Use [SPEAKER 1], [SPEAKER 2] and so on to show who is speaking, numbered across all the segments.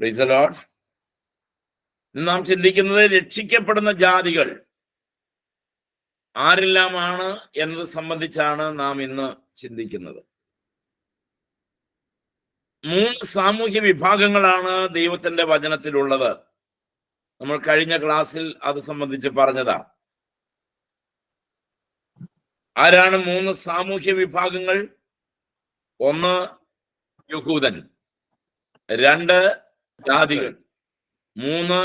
[SPEAKER 1] Price the Lord. നാം ചിന്തിക്കുന്നത് രക്ഷിക്കപ്പെടുന്ന ജാതികൾ ആരെല്ലാമാണ് എന്നത് സംബന്ധിച്ചാണ് നാം ഇന്ന് ചിന്തിക്കുന്നത്. 3 സാമൂഹ്യ വിഭാഗങ്ങളാണ് ദൈവത്തിന്റെ വചനത്തിലുള്ളത്. നമ്മൾ കഴിഞ്ഞ ക്ലാസ്സിൽ അത് സംബന്ധിച്ച് പറഞ്ഞതാണ്. ആരാണ് 3 സാമൂഹ്യ വിഭാഗങ്ങൾ? 1 യഹൂദൻ, 2 ജാതികൾ, 3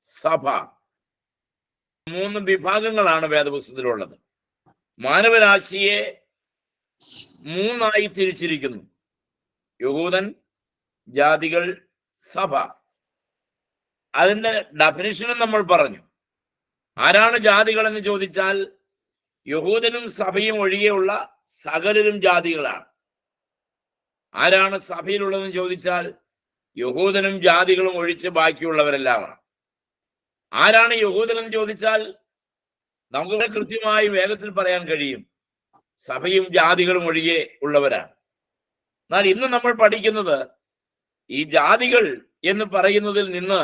[SPEAKER 1] സഭ. 3 വിഭാഗങ്ങളാണ് വേദപുസ്തകത്തിലുള്ളത്. മാനവരാശിയെ 3 തിരിച്ചിരിക്കുന്നു: യഹൂദൻ, ജാതികൾ, സഭ. അതിന്റെ ഡെഫിനിഷനും നമ്മൾ പറഞ്ഞു. ആരാണ് ജാതികൾ എന്ന് ചോദിച്ചാൽ യഹൂദനും സഭയും ഒഴികെയുള്ള സകലരും ജാതികളാണ്. ആരാണ് സഭയിലുള്ളതെന്ന് ചോദിച്ചാൽ യഹൂദനും ജാതികളും ഒഴിച്ച് ബാക്കിയുള്ളവരെല്ലാമാണ്. ആരാണ് യഹൂദൻ എന്ന് ചോദിച്ചാൽ നമുക്ക് കൃത്യമായി വേഗത്തിൽ പറയാൻ കഴിയും, സഭയും ജാതികളും ഒഴികെ ഉള്ളവരാണ്. എന്നാൽ ഇന്ന് നമ്മൾ പഠിക്കുന്നത് ഈ ജാതികൾ എന്ന് പറയുന്നതിൽ നിന്ന്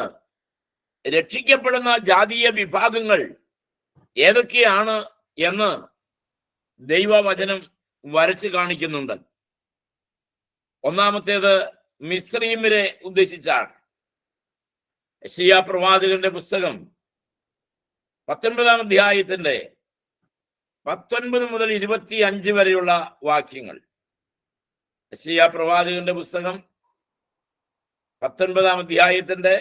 [SPEAKER 1] രക്ഷിക്കപ്പെടുന്ന ജാതീയ വിഭാഗങ്ങൾ ഏതൊക്കെയാണ് എന്ന് ദൈവവചനം വരച്ച് കാണിക്കുന്നുണ്ട്. ഒന്നാമത്തേത് മിസ്രയീമിനെ ഉദ്ദേശിച്ചാണ്. യെശയ്യാ പ്രവാചകന്റെ പുസ്തകം 19-ാം അധ്യായത്തിന്റെ 19 മുതൽ 25 വരെയുള്ള വാക്യങ്ങൾ. യെശയ്യാ പ്രവാചകന്റെ പുസ്തകം 19-ാം അധ്യായത്തിന്റെ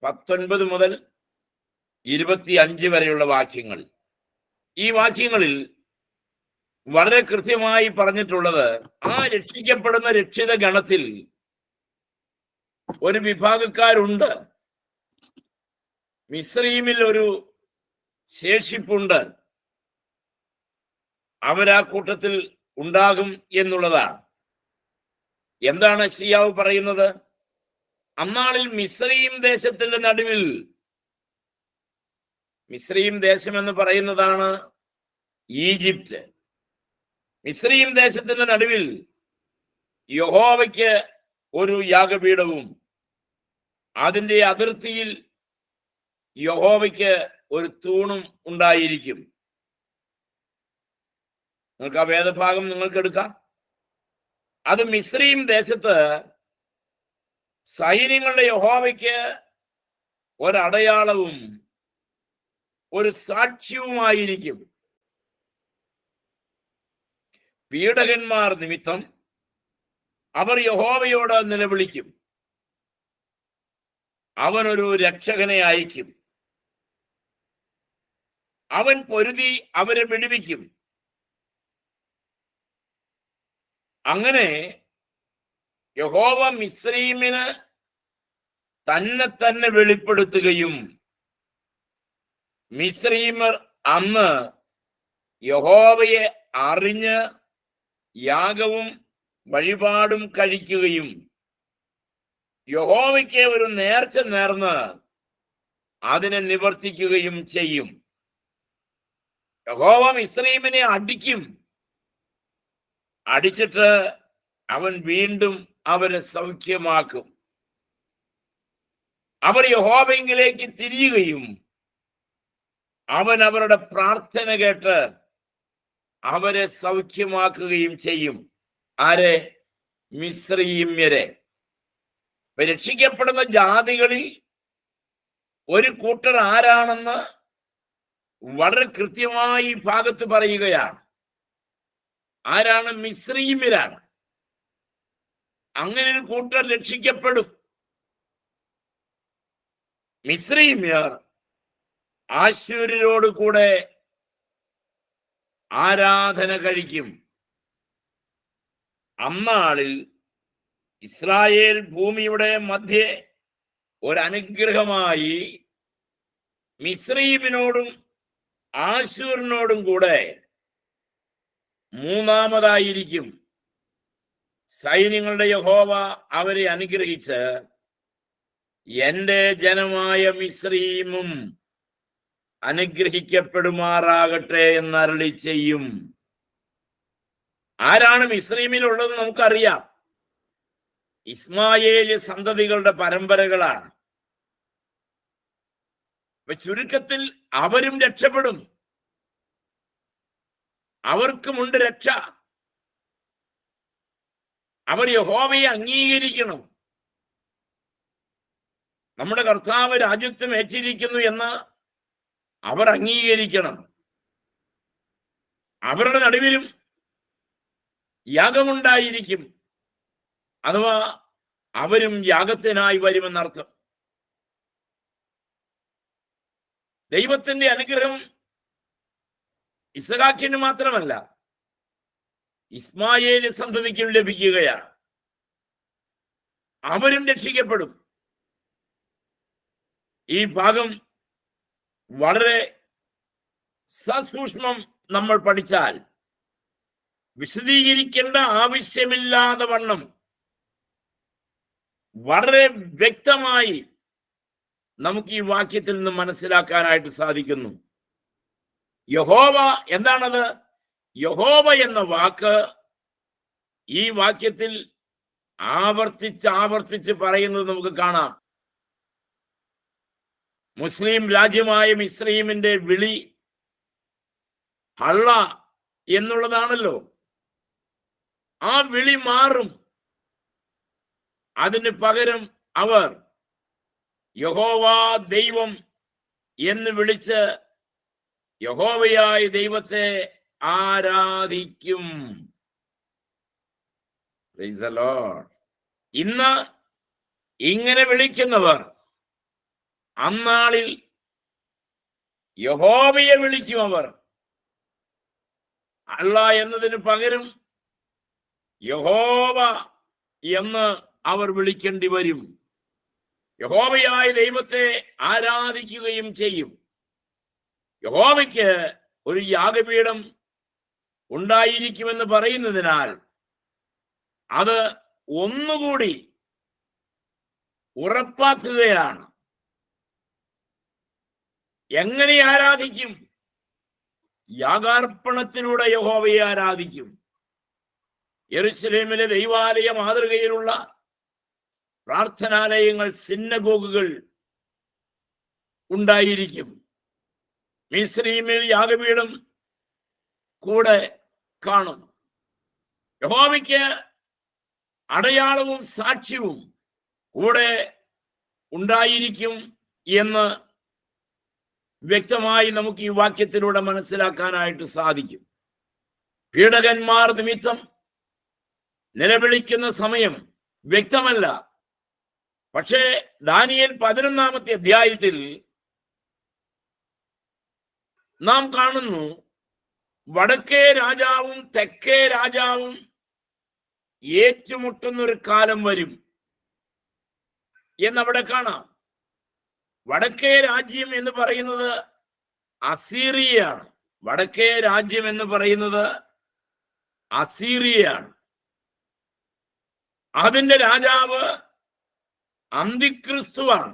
[SPEAKER 1] 19 മുതൽ 25 വരെയുള്ള വാക്യങ്ങൾ. ഈ വാക്യങ്ങളിൽ വളരെ കൃത്യമായി പറഞ്ഞിട്ടുള്ളത്, ആ രക്ഷിക്കപ്പെടുന്ന രക്ഷിത ഗണത്തിൽ ഒരു വിഭാഗക്കാരുണ്ട്. മിസ്രയീമിൽ ഒരു ശേഷിപ്പുണ്ട്, അവരാ കൂട്ടത്തിൽ ഉണ്ടാകും എന്നുള്ളതാണ്. എന്താണ് യെശയ്യാവ് പറയുന്നത്? അന്നാളിൽ മിസ്രയീം ദേശത്തിന്റെ നടുവിൽ, മിസ്രയീം ദേശം എന്ന് പറയുന്നതാണ് ഈജിപ്റ്റ്. മിസ്രയീം ദേശത്തിന്റെ നടുവിൽ യഹോവയ്ക്ക് ഒരു യാഗപീഠവും അതിന്റെ അതിർത്തിയിൽ യഹോവയ്ക്ക് ഒരു തൂണും ഉണ്ടായിരിക്കും. നിങ്ങൾക്ക് ആ വേദഭാഗം നിങ്ങൾക്ക് എടുക്കാം. അത് മിസ്രയീം ദേശത്ത് സൈന്യങ്ങളുടെ യഹോവയ്ക്ക് ഒരടയാളവും ഒരു സാക്ഷ്യവുമായിരിക്കും. പീഡകന്മാർ നിമിത്തം അവർ യഹോവയോട് നിലവിളിക്കും, അവനൊരു രക്ഷകനെ അയക്കും, അവൻ പൊരുതി അവരെ വിടുവിക്കും. അങ്ങനെ യഹോവ മിസ്രയീമിന് തന്നെ വെളിപ്പെടുത്തുകയും മിസ്രയീമർ അന്ന് യഹോവയെ അറിഞ്ഞ് യാഗവും വഴിപാടും കഴിക്കുകയും യഹോവയ്ക്ക് ഒരു നേർച്ച നേർന്ന് അതിനെ നിവർത്തിക്കുകയും ചെയ്യും. യഹോവ മിസ്രയീമിനെ അടിക്കും, അടിച്ചിട്ട് അവൻ വീണ്ടും അവരെ സൗഖ്യമാക്കും. അവർ യഹോവയിലേക്ക് തിരിയുകയും അവൻ അവരുടെ പ്രാർത്ഥന കേട്ട് അവരെ സൗഖ്യമാക്കുകയും ചെയ്യും. ആരെ? മിസ്രയീമ്യരെ. രക്ഷിക്കപ്പെടുന്ന ജാതികളിൽ ഒരു കൂട്ടർ ആരാണെന്ന് വളരെ കൃത്യമായി ഭാഗത്ത് പറയുകയാണ്. ആരാണ്? മിസ്രയീമ്യരാണ്. അങ്ങനെ ഒരു കൂട്ടർ രക്ഷിക്കപ്പെടും. മിസ്രയീമ്യർ ആശൂര്യരോട് കൂടെ ആരാധന കഴിക്കും. അന്നാളിൽ ഇസ്രായേൽ ഭൂമിയുടെ മധ്യേ ഒരനുഗ്രഹമായി മിസ്രയീമിനോടും ആശൂരിനോടും കൂടെ മൂന്നാമതായിരിക്കും. സൈന്യങ്ങളുടെ യഹോവ അവരെ അനുഗ്രഹിച്ച് എന്റെ ജനമായ മിസ്രയീമും അനുഗ്രഹിക്കപ്പെടുമാറാകട്ടെ എന്നരുളി ചെയ്യും. ആരാണ് മിസ്രയീമിലുള്ളത് നമുക്കറിയാം. ഇസ്മായേല് സന്തതികളുടെ പരമ്പരകളാണ്. ചുരുക്കത്തിൽ അവരും രക്ഷപ്പെടും, അവർക്കുമുണ്ട് രക്ഷ. അവർ യഹോവയെ അംഗീകരിക്കണം. നമ്മുടെ കർത്താവ് രാജ്യത്വം ഏറ്റിരിക്കുന്നു എന്ന് അവർ അംഗീകരിക്കണം. അവരുടെ നടുവിലും യാഗമുണ്ടായിരിക്കും, അഥവാ അവരും യാഗത്തിനായി വരുമെന്നർത്ഥം. ദൈവത്തിന്റെ അനുഗ്രഹം ഇസ്ഹാക്കിന് മാത്രമല്ല, ഇസ്മായേല് സന്തതിക്കും ലഭിക്കുകയാണ്. അവരും രക്ഷിക്കപ്പെടും. ഈ ഭാഗം വളരെ സസൂക്ഷ്മം നമ്മൾ പഠിച്ചാൽ വിശദീകരിക്കേണ്ട ആവശ്യമില്ലാതെ വണ്ണം വളരെ വ്യക്തമായി നമുക്ക് ഈ വാക്യത്തിൽ നിന്ന് മനസ്സിലാക്കാനായിട്ട് സാധിക്കുന്നു. യഹോവ എന്താണത്? യഹോവ എന്ന വാക്ക് ഈ വാക്യത്തിൽ ആവർത്തിച്ച് പറയുന്നത് നമുക്ക് കാണാം. മുസ്ലിം രാജ്യമായ മിസ്രയീമിന്റെ വിളി അള്ള എന്നുള്ളതാണല്ലോ. ആ വിളി മാറും. അതിന് പകരം അവർ യഹോവ ദൈവം എന്ന് വിളിച്ച് യഹോവയായ ദൈവത്തെ ആരാധിക്കും. Price the Lord. ഇന്ന് ഇങ്ങനെ വിളിക്കുന്നവർ അന്നാളിൽ യഹോവയെ വിളിക്കും. അവർ അള്ള എന്നതിന് പകരം യഹോവ എന്ന് അവർ വിളിക്കേണ്ടി വരും. യഹോവയായ ദൈവത്തെ ആരാധിക്കുകയും ചെയ്യും. യഹോവയ്ക്ക് ഒരു യാഗപീഠം ഉണ്ടായിരിക്കുമെന്ന് പറയുന്നതിനാൽ അത് ഒന്നുകൂടി ഉറപ്പാക്കുകയാണ്. എങ്ങനെ ആരാധിക്കും? യാഗാർപ്പണത്തിലൂടെ യഹോവയെ ആരാധിക്കും. യെരൂശലേമിലെ ദൈവാലയ മാതൃകയിലുള്ള പ്രാർത്ഥനാലയങ്ങൾ, സിനഗോഗുകൾ ഉണ്ടായിരിക്കും. മിസ്രയീമിൽ യാഗപീഠം കൂടെ കാണും. യഹോവയ്ക്ക് അടയാളവും സാക്ഷ്യവും കൂടെ ഉണ്ടായിരിക്കും എന്ന് വ്യക്തമായി നമുക്ക് ഈ വാക്യത്തിലൂടെ മനസ്സിലാക്കാനായിട്ട് സാധിക്കും. പീഡകന്മാർ നിമിത്തം നിലവിളിക്കുന്ന സമയം വ്യക്തമല്ല. പക്ഷേ ദാനിയേൽ 11-ാമത്തെ അധ്യായത്തിൽ നാം കാണുന്നു, വടക്കേ രാജാവും തെക്കേ രാജാവും ഏറ്റുമുട്ടുന്നൊരു കാലം വരും എന്നവിടെ കാണാം. വടക്കേ രാജ്യം എന്ന് പറയുന്നത് അസീറിയയാണ്. വടക്കേ രാജ്യം എന്ന് പറയുന്നത് അസീറിയയാണ്. അതിന്റെ രാജാവ് അന്തിക്രിസ്തുവാണ്.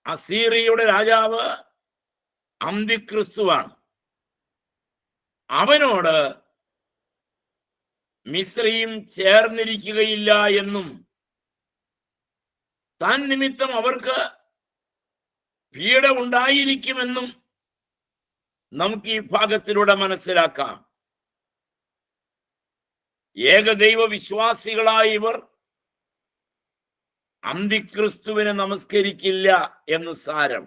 [SPEAKER 1] അസീറിയയുടെ രാജാവ് അന്തിക്രിസ്തുവാണ്. അവനോട് മിസ്രയീം ചേർന്നിരിക്കുകയില്ല എന്നും താൻ നിമിത്തം അവർക്ക് പീഡ ഉണ്ടായിരിക്കുമെന്നും നമുക്ക് ഈ ഭാഗത്തിലൂടെ മനസ്സിലാക്കാം. ഏകദൈവ വിശ്വാസികളായ ഇവർ അന്തിക്രിസ്തുവിനെ നമസ്കരിക്കില്ല എന്ന് സാരം.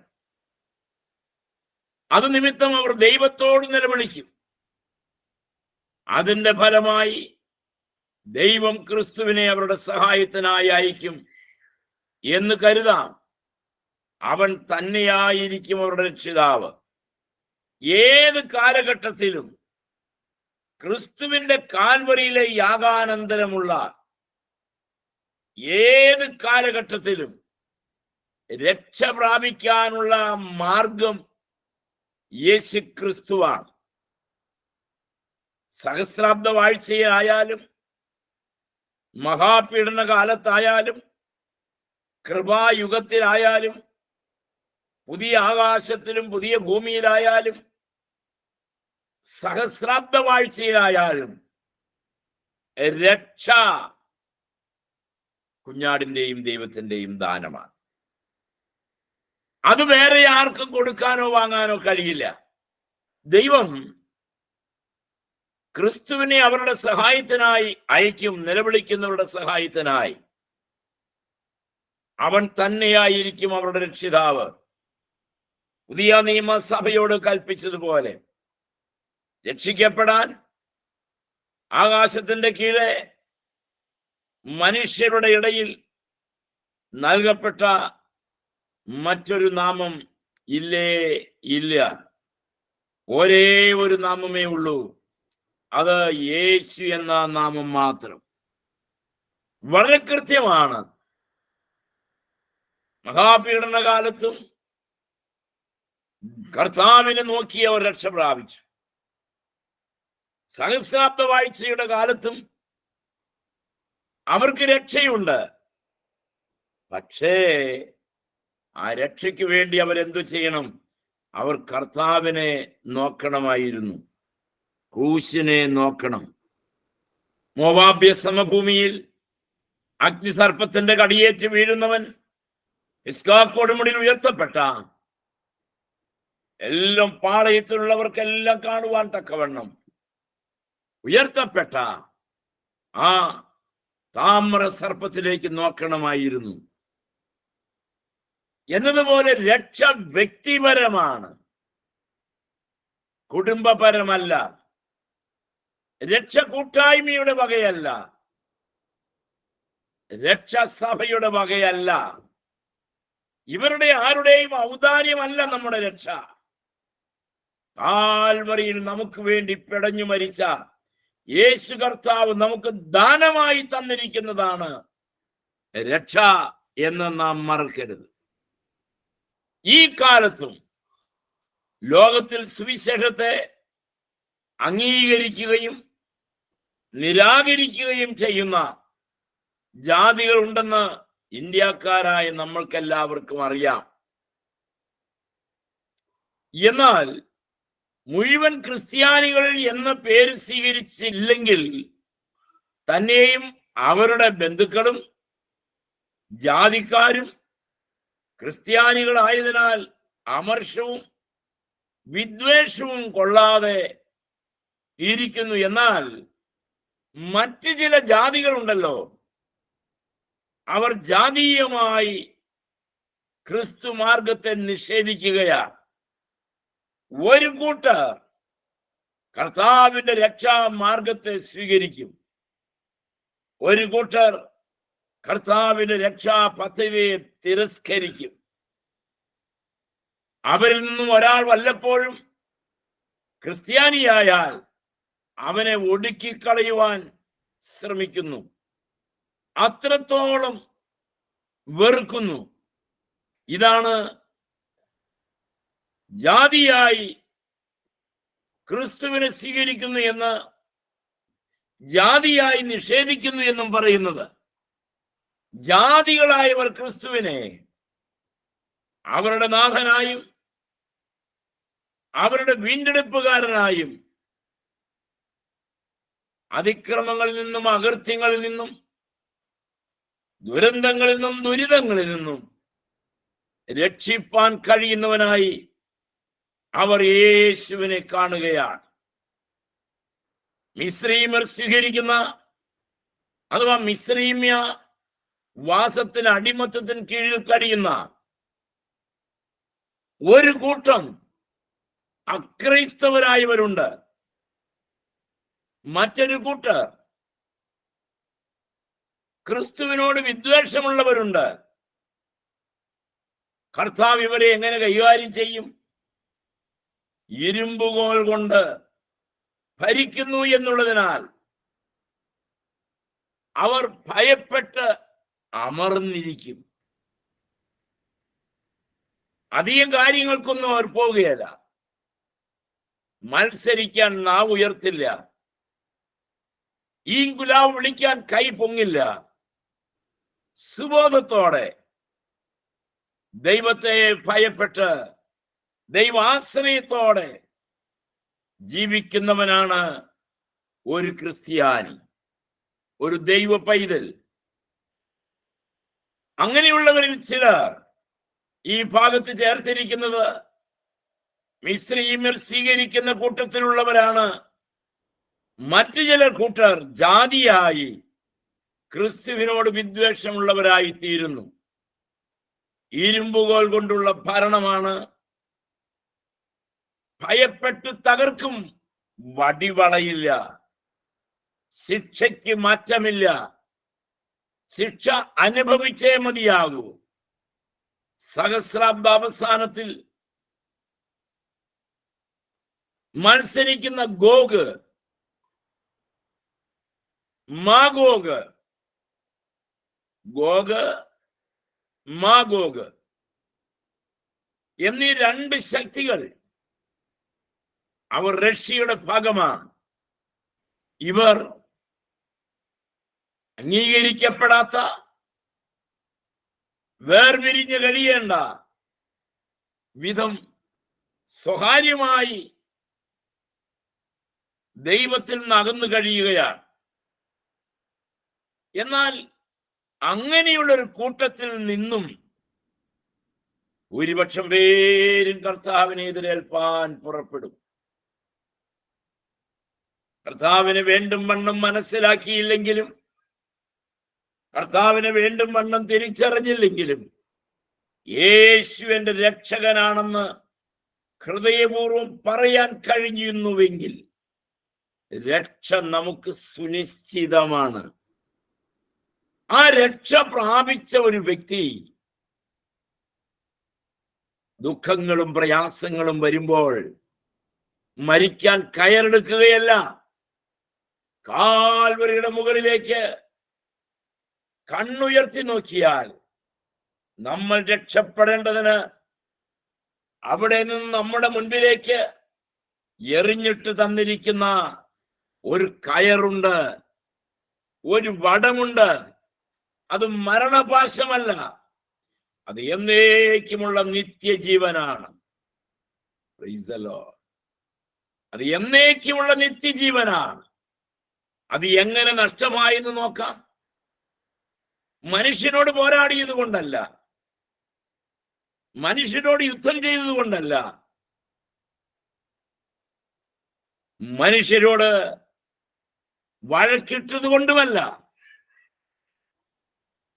[SPEAKER 1] അത് നിമിത്തം അവർ ദൈവത്തോട് നിലവിളിക്കും. അതിന്റെ ഫലമായി ദൈവം ക്രിസ്തുവിനെ അവരുടെ സഹായത്തിനായി അയക്കും എന്ന് കരുതാം. അവൻ തന്നെയായിരിക്കും അവരുടെ രക്ഷിതാവ്. ഏത് കാലഘട്ടത്തിലും ക്രിസ്തുവിന്റെ കാൽവരിയിലെ യാഗാനന്തരമുള്ള ഏത് കാലഘട്ടത്തിലും രക്ഷ പ്രാപിക്കാനുള്ള മാർഗം യേശു ക്രിസ്തുവാണ്. സഹസ്രാബ്ദ വാഴ്ചയായാലും മഹാപീഡന കാലത്തായാലും കൃപായുഗത്തിലായാലും പുതിയ ആകാശത്തിലും പുതിയ ഭൂമിയിലായാലും സഹസ്രാബ്ദ വാഴ്ചയിലായാലും രക്ഷ കുഞ്ഞാടിന്റെയും ദൈവത്തിന്റെയും ദാനമാണ്. അത് വേറെ ആർക്കും കൊടുക്കാനോ വാങ്ങാനോ കഴിയില്ല. ദൈവം ക്രിസ്തുവിനെ അവരുടെ സഹായത്തിനായി അയക്കും. നിലവിളിക്കുന്നവരുടെ സഹായത്തിനായി അവൻ തന്നെയായിരിക്കും അവരുടെ രക്ഷിതാവ്. പുതിയ നിയമസഭയോട് കൽപ്പിച്ചതുപോലെ രക്ഷിക്കപ്പെടാൻ ആകാശത്തിന്റെ കീഴെ മനുഷ്യരുടെ ഇടയിൽ നൽകപ്പെട്ട മറ്റൊരു നാമം ഇല്ല. ഒരേ ഒരു നാമമേ ഉള്ളൂ. അത് യേശു എന്ന നാമം മാത്രം. വളരെ കൃത്യമാണ്. മഹാപീഡന കാലത്തും കർത്താവിനെ നോക്കി അവർ രക്ഷ പ്രാപിച്ചു. സഹസ്രാബ്ദ വാഴ്ചയുടെ കാലത്തും അവർക്ക് രക്ഷയുണ്ട്. പക്ഷേ ആ രക്ഷയ്ക്ക് വേണ്ടി അവരെന്തു ചെയ്യണം? അവർ കർത്താവിനെ നോക്കണമായിരുന്നു. ക്രൂശിനെ നോക്കണം. മോവാബ്യ സമഭൂമിയിൽ അഗ്നിസർപ്പത്തിന്റെ കടിയേറ്റ് വീഴുന്നവൻ ഇസ്കാക്കോടുമുടിയിൽ ഉയർത്തപ്പെട്ട എല്ലാം പാളയത്തിലുള്ളവർക്കെല്ലാം കാണുവാൻ തക്കവണ്ണം ഉയർത്തപ്പെട്ട ആ താമ്ര സർപ്പത്തിലേക്ക് നോക്കണമായിരുന്നു. എന്നതുപോലെ രക്ഷ വ്യക്തിപരമാണ്, കുടുംബപരമല്ല. രക്ഷ കൂട്ടായ്മയുടെ വകയല്ല, രക്ഷ സഭയുടെ വകയല്ല. ഇവരുടെ ആരുടെയും ഔദാര്യമല്ല നമ്മുടെ രക്ഷ. കാൽവറിയിൽ നമുക്ക് വേണ്ടി പിടഞ്ഞു മരിച്ച യേശു കർത്താവ് നമുക്ക് ദാനമായി തന്നിരിക്കുന്നതാണ് രക്ഷ എന്ന് നാം മറക്കരുത്. ഈ കാലത്തും ലോകത്തിൽ സുവിശേഷത്തെ അംഗീകരിക്കുകയും നിരാകരിക്കുകയും ചെയ്യുന്ന ജാതികൾ ഉണ്ടെന്ന് ഇന്ത്യക്കാരായ നമ്മൾക്കെല്ലാവർക്കും അറിയാം. എന്നാൽ മുഴുവൻ ക്രിസ്ത്യാനികൾ എന്ന പേര് സ്വീകരിച്ചില്ലെങ്കിൽ തന്നെയും അവരുടെ ബന്ധുക്കളും ജാതിക്കാരും ക്രിസ്ത്യാനികളായതിനാൽ അമർഷവും വിദ്വേഷവും കൊള്ളാതെ ഇരിക്കുന്നു. എന്നാൽ മറ്റ് ചില ജാതികളുണ്ടല്ലോ, അവർ ജാതീയമായി ക്രിസ്തു മാർഗത്തെ നിഷേധിക്കുകയാണ്. ഒരു കൂട്ടർ കർത്താവിന്റെ രക്ഷാ മാർഗത്തെ സ്വീകരിക്കും, ഒരു കൂട്ടർ കർത്താവിന്റെ രക്ഷാ പദ്ധതിയെ തിരസ്കരിക്കും. അവരിൽ നിന്നും ഒരാൾ വല്ലപ്പോഴും ക്രിസ്ത്യാനിയായാൽ അവനെ ഒടുക്കിക്കളയുവാൻ ശ്രമിക്കുന്നു, അത്രത്തോളം വെറുക്കുന്നു. ഇതാണ് ജാതിയായി ക്രിസ്തുവിനെ സ്വീകരിക്കുന്നു എന്ന് ജാതിയായി നിഷേധിക്കുന്നു എന്നും പറയുന്നത്. ജാതികളായവർ ക്രിസ്തുവിനെ അവരുടെ നാഥനായും അവരുടെ വീണ്ടെടുപ്പുകാരനായും അതിക്രമങ്ങളിൽ നിന്നും അകൃത്യങ്ങളിൽ നിന്നും ദുരന്തങ്ങളിൽ നിന്നും ദുരിതങ്ങളിൽ നിന്നും രക്ഷിപ്പാൻ കഴിയുന്നവനായി അവർ യേശുവിനെ കാണുകയാണ്. മിസ്രൈമ്യർ സ്വീകരിക്കുന്ന അഥവാ മിസ്രൈമ്യ വാസത്തിന് അടിമത്തത്തിന് കീഴിൽ കഴിയുന്ന ഒരു കൂട്ടം അക്രൈസ്തവരായവരുണ്ട്. മറ്റൊരു കൂട്ടർ ക്രിസ്തുവിനോട് വിദ്വേഷമുള്ളവരുണ്ട്. കർത്താവ് ഇവരെ എങ്ങനെ കൈകാര്യം ചെയ്യും? ഇരുമ്പുകോൽ കൊണ്ട് ഭരിക്കുന്നു എന്നുള്ളതിനാൽ അവർ ഭയപ്പെട്ട് അമർന്നിരിക്കും. അധികം കാര്യങ്ങൾക്കൊന്നും അവർ പോവുകയല്ല. മത്സരിക്കാൻ നാവ് ഉയർത്തില്ല, ഈ ഗുലാവ് വിളിക്കാൻ കൈ പൊങ്ങില്ല. സുബോധത്തോടെ ദൈവത്തെ ഭയപ്പെട്ട് ദൈവാശ്രയത്തോടെ ജീവിക്കുന്നവനാണ് ഒരു ക്രിസ്ത്യാനി, ഒരു ദൈവ പൈതൽ. അങ്ങനെയുള്ളവരിൽ ചിലർ ഈ ഭാഗത്ത് ചേർത്തിരിക്കുന്നത് മിസ്രയീമ്യർ സ്വീകരിക്കുന്ന കൂട്ടത്തിലുള്ളവരാണ്. മറ്റു ചില കൂട്ടർ ജാതിയായി ക്രിസ്തുവിനോട് വിദ്വേഷമുള്ളവരായി തീരുന്നു. ഇരുമ്പുകോൽ കൊണ്ടുള്ള ഭരണമാണ്. ഭയപ്പെട്ട് തകർക്കും, വടിവളയില്ല. ശിക്ഷയ്ക്ക് മാറ്റമില്ല. ശിക്ഷ അനുഭവിച്ചേ മതിയാകൂ. സഹസ്രാബ്ദ അവസാനത്തിൽ മത്സരിക്കുന്ന ഗോഗ്, മാഗോഗ്, ഗോഗ്, മാഗോഗ് എന്നീ രണ്ട് ശക്തികൾ അവർ റഷ്യയുടെ ഭാഗമാണ്. ഇവർ അംഗീകരിക്കപ്പെടാത്ത, വേർപിരിഞ്ഞ് കഴിയേണ്ട വിധം സ്വകാര്യമായി ദൈവത്തിൽ നിന്ന് അകന്നു കഴിയുകയാണ്. എന്നാൽ അങ്ങനെയുള്ളൊരു കൂട്ടത്തിൽ നിന്നും ഭൂരിപക്ഷം പേരും കർത്താവിനെ എതിരേൽപ്പാൻ പുറപ്പെടും. കർത്താവിനെ വേണ്ടും വണ്ണം മനസ്സിലാക്കിയില്ലെങ്കിലും, കർത്താവിനെ വേണ്ടും വണ്ണം തിരിച്ചറിഞ്ഞില്ലെങ്കിലും, യേശു എന്റെ രക്ഷകനാണെന്ന് ഹൃദയപൂർവ്വം പറയാൻ കഴിഞ്ഞിരുന്നുവെങ്കിൽ രക്ഷ നമുക്ക് സുനിശ്ചിതമാണ്. ആ രക്ഷ പ്രാപിച്ച ഒരു വ്യക്തി ദുഃഖങ്ങളും പ്രയാസങ്ങളും വരുമ്പോൾ മരിക്കാൻ കയറെടുക്കുകയല്ല, കാൽവരിയുടെ മുകളിലേക്ക് കണ്ണുയർത്തി നോക്കിയാൽ നമ്മൾ രക്ഷപ്പെടേണ്ടതിന് അവിടെ നിന്ന് നമ്മുടെ മുൻപിലേക്ക് എറിഞ്ഞിട്ട് തന്നിരിക്കുന്ന ഒരു കയറുണ്ട്, ഒരു വടമുണ്ട്. അത് മരണപാശമല്ല, അത് എന്നേക്കുമുള്ള നിത്യജീവനാണ്. അത് എന്നേക്കുമുള്ള നിത്യജീവനാണ്. അത് എങ്ങനെ നഷ്ടമായി എന്ന് നോക്കാം. മനുഷ്യനോട് പോരാടിയത് കൊണ്ടല്ല, മനുഷ്യനോട് യുദ്ധം ചെയ്തത് കൊണ്ടല്ല, മനുഷ്യരോട് വഴക്കിട്ടത് കൊണ്ടുമല്ല.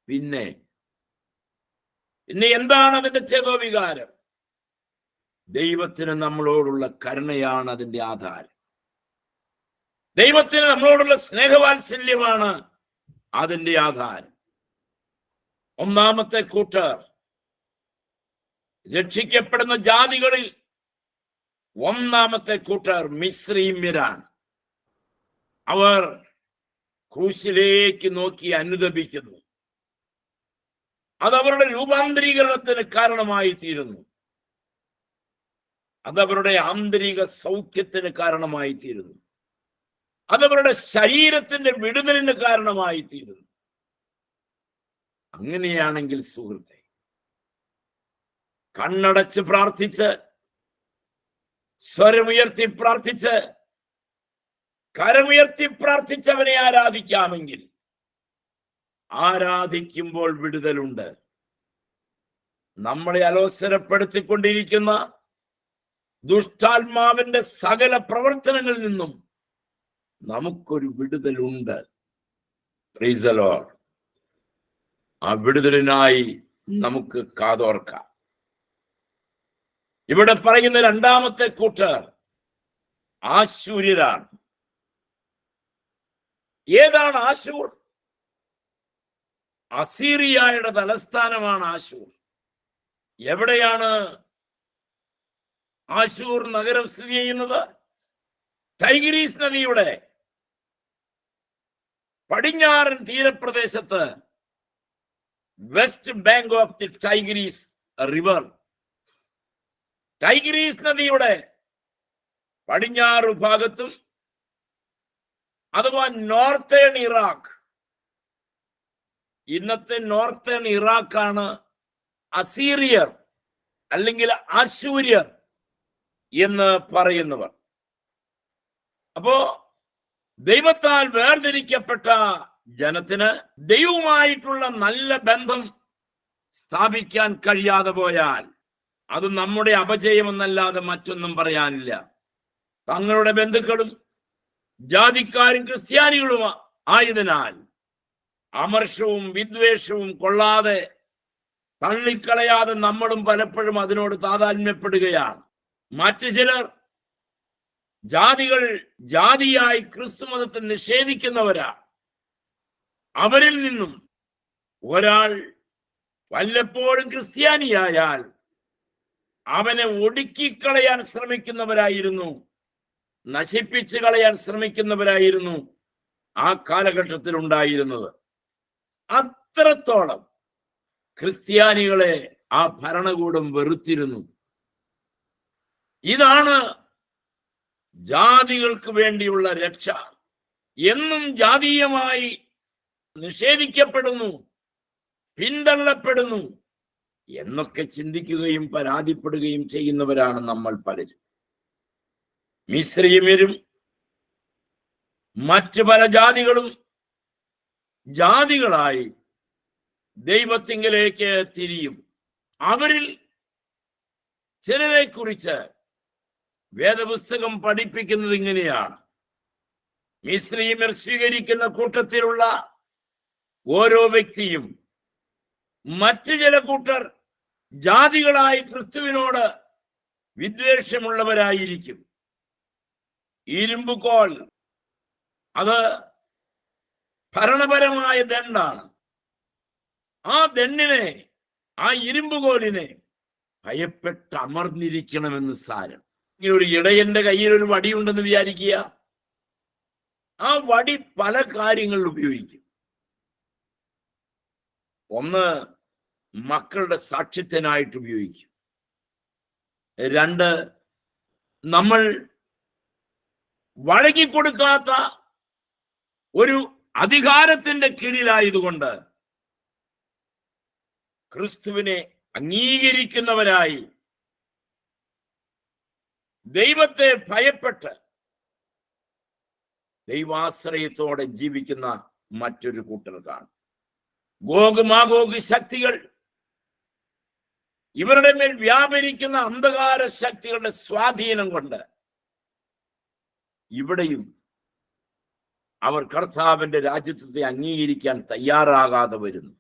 [SPEAKER 1] പിന്നെ എന്താണ് അതിന്റെ ചേതോവികാരം? ദൈവത്തിന് നമ്മളോടുള്ള കരുണയാണ് അതിന്റെ ആധാരം. ദൈവത്തിന് നമ്മളോടുള്ള സ്നേഹവാത്സല്യമാണ് അതിന്റെ ആധാരം. ഒന്നാമത്തെ കൂട്ടർ രക്ഷിക്കപ്പെടുന്ന ജാതികളിൽ ഒന്നാമത്തെ കൂട്ടർ മിസ്രയീമ്യരാണ്. അവർ ക്രൂശിലേക്ക് നോക്കി അനുതപിക്കുന്നു. അതവരുടെ രൂപാന്തരീകരണത്തിന് കാരണമായി തീരുന്നു. അതവരുടെ ആന്തരിക സൗഖ്യത്തിന് കാരണമായി തീരുന്നു. അതവരുടെ ശരീരത്തിന്റെ വിടുതലിന് കാരണമായി തീരുന്നു. അങ്ങനെയാണെങ്കിൽ സുഹൃത്തെ, കണ്ണടച്ച് പ്രാർത്ഥിച്ച്, സ്വരമുയർത്തി പ്രാർത്ഥിച്ച്, കരമുയർത്തി പ്രാർത്ഥിച്ചവനെ ആരാധിക്കാമെങ്കിൽ ആരാധിക്കുമ്പോൾ വിടുതലുണ്ട്. നമ്മളെ അലോസരപ്പെടുത്തിക്കൊണ്ടിരിക്കുന്ന ദുഷ്ടാത്മാവിന്റെ സകല പ്രവർത്തനങ്ങളിൽ നിന്നും നമുക്കൊരു വിടുതലുണ്ട്. Price the Lord. ആ വിടുതലിനായി നമുക്ക് കാതോർക്കാം. ഇവിടെ പറയുന്ന രണ്ടാമത്തെ കൂട്ടർ ആശൂര്യരാണ്. ഏതാണ് ആശൂർ? അസീറിയയുടെ തലസ്ഥാനമാണ് ആശൂർ. എവിടെയാണ് ആശൂർ നഗരം സ്ഥിതി ചെയ്യുന്നത്? ടൈഗ്രീസ് നദിയുടെ പടിഞ്ഞാറൻ തീരപ്രദേശത്ത്, west bank of the Tigris river. Tigris നദിയുടെ പടിഞ്ഞാറ് ഭാഗത്തും അഥവാ നോർത്തേൺ ഇറാഖ്, ഇന്നത്തെ നോർത്തേൺ ഇറാഖാണ് അസീറിയർ അല്ലെങ്കിൽ ആശൂര്യർ എന്ന് പറയുന്നവർ. അപ്പോ ദൈവത്താൽ വേർതിരിക്കപ്പെട്ട ജനത്തിന് ദൈവവുമായിട്ടുള്ള നല്ല ബന്ധം സ്ഥാപിക്കാൻ കഴിയാതെ പോയാൽ അത് നമ്മുടെ അപജയമെന്നല്ലാതെ മറ്റൊന്നും പറയാനില്ല. തങ്ങളുടെ ബന്ധുക്കളും ജാതിക്കാരും ക്രിസ്ത്യാനികളും ആയതിനാൽ അമർഷവും വിദ്വേഷവും കൊള്ളാതെ തള്ളിക്കളയാതെ നമ്മളും പലപ്പോഴും അതിനോട് താതാത്മ്യപ്പെടുകയാണ്. മറ്റു ചിലർ ജാതികൾ ജാതിയായി ക്രിസ്തു മതത്തെ നിഷേധിക്കുന്നവരാണ്. അവരിൽ നിന്നും ഒരാൾ വല്ലപ്പോഴും ക്രിസ്ത്യാനിയായാൽ അവനെ ഒടുക്കിക്കളയാൻ ശ്രമിക്കുന്നവരായിരുന്നു, നശിപ്പിച്ചു കളയാൻ ശ്രമിക്കുന്നവരായിരുന്നു ആ കാലഘട്ടത്തിൽ ഉണ്ടായിരുന്നത്. അത്രത്തോളം ക്രിസ്ത്യാനികളെ ആ ഭരണകൂടം വെറുത്തിരുന്നു. ഇതാണ് ജാതികൾക്ക് വേണ്ടിയുള്ള രക്ഷ. എന്നും ജാതീയമായി നിഷേധിക്കപ്പെടുന്നു, പിന്തള്ളപ്പെടുന്നു എന്നൊക്കെ ചിന്തിക്കുകയും പരാതിപ്പെടുകയും ചെയ്യുന്നവരാണ് നമ്മൾ പലരും. മിസ്രയീമ്യരും മറ്റു പല ജാതികളും ജാതികളായി ദൈവത്തിങ്കലേക്ക് തിരിയും. അവരിൽ ചിലരെക്കുറിച്ച് വേദപുസ്തകം പഠിപ്പിക്കുന്നത് ഇങ്ങനെയാണ്: മിസ്രയീമ്യർ സ്വീകരിക്കുന്ന കൂട്ടത്തിലുള്ള ഓരോ വ്യക്തിയും മറ്റു ചില കൂട്ടർ ജാതികളായി ക്രിസ്തുവിനോട് വിദ്വേഷമുള്ളവരായിരിക്കും. ഇരുമ്പുകോൽ അത് ഭരണപരമായ ദണ്ഡാണ്. ആ ദണ്ഡിനെ, ആ ഇരുമ്പുകോലിനെ ഭയപ്പെട്ട് അമർന്നിരിക്കണമെന്ന് സാരം. ഇങ്ങനെ ഒരു ഇടയന്റെ കയ്യിൽ ഒരു വടിയുണ്ടെന്ന് വിചാരിക്കുക. ആ വടി പല കാര്യങ്ങളിൽ ഉപയോഗിക്കും. ഒന്ന്, മക്കളുടെ സാക്ഷ്യത്തിനായിട്ട് ഉപയോഗിക്കും. രണ്ട്, നമ്മൾ വഴങ്ങിക്കൊടുക്കാത്ത ഒരു അധികാരത്തിന്റെ കീഴിലായതുകൊണ്ട് ക്രിസ്തുവിനെ അംഗീകരിക്കുന്നവരായി ദൈവത്തെ ഭയപ്പെട്ട് ദൈവാശ്രയത്തോടെ ജീവിക്കുന്ന മറ്റൊരു കൂട്ടർ കാണും. ഗോഗ് മാഗോഗ് ശക്തികൾ, ഇവരുടെ മേൽ വ്യാപരിക്കുന്ന അന്ധകാര ശക്തികളുടെ സ്വാധീനം കൊണ്ട് ഇവിടെയും അവർ കർത്താവിന്റെ രാജ്യത്വത്തെ അംഗീകരിക്കാൻ തയ്യാറാകാതെ വരുന്നു.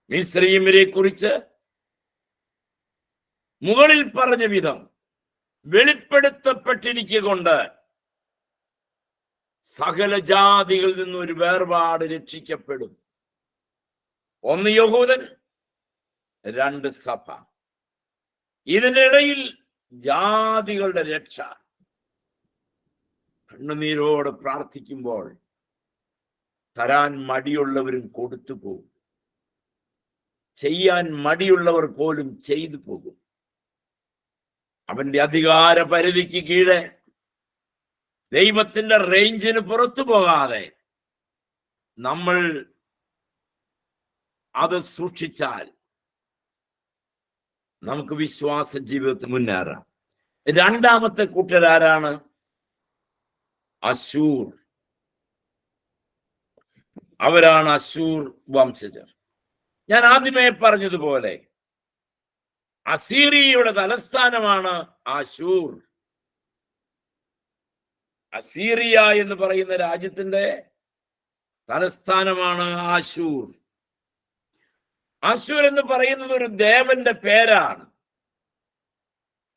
[SPEAKER 1] മിസ്രയീമ്യരെ കുറിച്ച് മുകളിൽ പറഞ്ഞ വിധം വെളിപ്പെടുത്തപ്പെട്ടിരിക്കൊണ്ട് സകല ജാതികളിൽ നിന്നും ഒരു വേർപാട് രക്ഷിക്കപ്പെടും. ഒന്ന് യഹൂദൻ, രണ്ട് സഭ. ഇതിന്റെ ഇടയിൽ ജാതികളുടെ രക്ഷ. കണ്ണുനീരോട് പ്രാർത്ഥിക്കുമ്പോൾ തരാൻ മടിയുള്ളവരും കൊടുത്തു പോകും, ചെയ്യാൻ മടിയുള്ളവർ പോലും ചെയ്തു പോകും. അവന്റെ അധികാര പരിധിക്ക് കീഴെ ദൈവത്തിന്റെ റേഞ്ചിന് പുറത്തു പോകാതെ നമ്മൾ അത് സൂക്ഷിച്ചാൽ നമുക്ക് വിശ്വാസ ജീവിതത്തിൽ മുന്നേറാം. രണ്ടാമത്തെ കൂട്ടരാരാണ്? അശൂർ. അവരാണ് അശൂർ വംശജർ. ഞാൻ ആദ്യമേ പറഞ്ഞതുപോലെ അസീറിയയുടെ തലസ്ഥാനമാണ് അശൂർ. അസീറിയ എന്ന് പറയുന്ന രാജ്യത്തിന്റെ തലസ്ഥാനമാണ് അശൂർ. അശൂർ എന്ന് പറയുന്നത് ഒരു ദേവന്റെ പേരാണ്,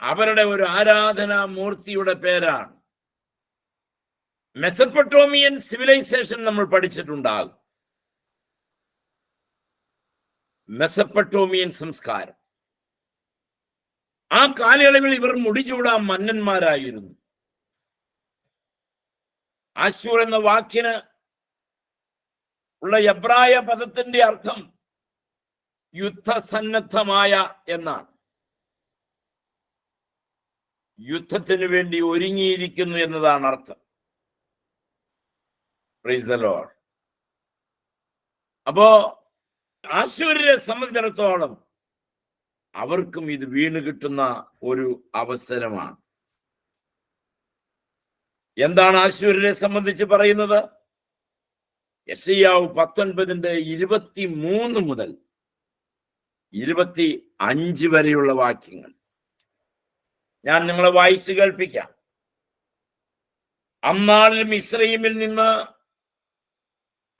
[SPEAKER 1] അവരുടെ ഒരു ആരാധനാ മൂർത്തിയുടെ പേരാണ്. മെസപ്പൊട്ടോമിയൻ സിവിലൈസേഷൻ നമ്മൾ പഠിച്ചിട്ടുണ്ടാകും. മെസപ്പൊട്ടോമിയൻ സംസ്കാരം. ആ കാലയളവിൽ ഇവർ മുടിചൂടാ മന്നന്മാരായിരുന്നു. അശൂർ എന്ന വാക്കിന് ഉള്ള എബ്രായ പദത്തിന്റെ അർത്ഥം യുദ്ധസന്നദ്ധമായ എന്നാണ്. യുദ്ധത്തിന് വേണ്ടി ഒരുങ്ങിയിരിക്കുന്നു എന്നതാണ് അർത്ഥം. Price the Lord. അപ്പോ അശൂര്യരെ സംബന്ധിച്ചിടത്തോളം അവർക്കും ഇത് വീണ് കിട്ടുന്ന ഒരു അവസരമാണ്. എന്താണ് അശൂര്യരെ സംബന്ധിച്ച് പറയുന്നത്? യെശയ്യാവ് 19:23 മുതൽ 25 വരെയുള്ള വാക്യങ്ങൾ ഞാൻ നിങ്ങളെ വായിച്ചു കേൾപ്പിക്കാം. അന്നാളിൽ മിസ്രയീമിൽ നിന്ന്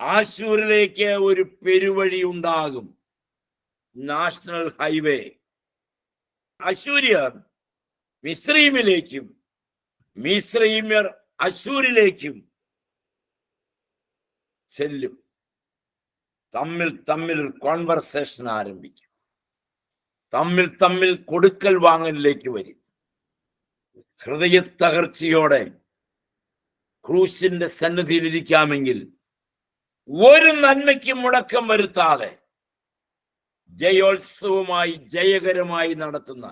[SPEAKER 1] ആശൂരിലേക്ക് ഒരു പെരുവഴി ഉണ്ടാകും, നാഷണൽ ഹൈവേ. അശൂര്യർ മിസ്രയീമിലേക്കും മിസ്രയീമ്യർ അശൂരിലേക്കും ചെല്ലും. തമ്മിൽ ഒരു കോൺവെർസേഷൻ ആരംഭിക്കും. തമ്മിൽ കൊടുക്കൽ വാങ്ങലിലേക്ക് വരും. ഹൃദയ തകർച്ചയോടെ ക്രൂശിന്റെ സന്നിധിയിൽ ഇരിക്കാമെങ്കിൽ ഒരു നന്മയ്ക്കും മുടക്കം വരുത്താതെ ജയോത്സവമായി ജയകരമായി നടത്തുന്ന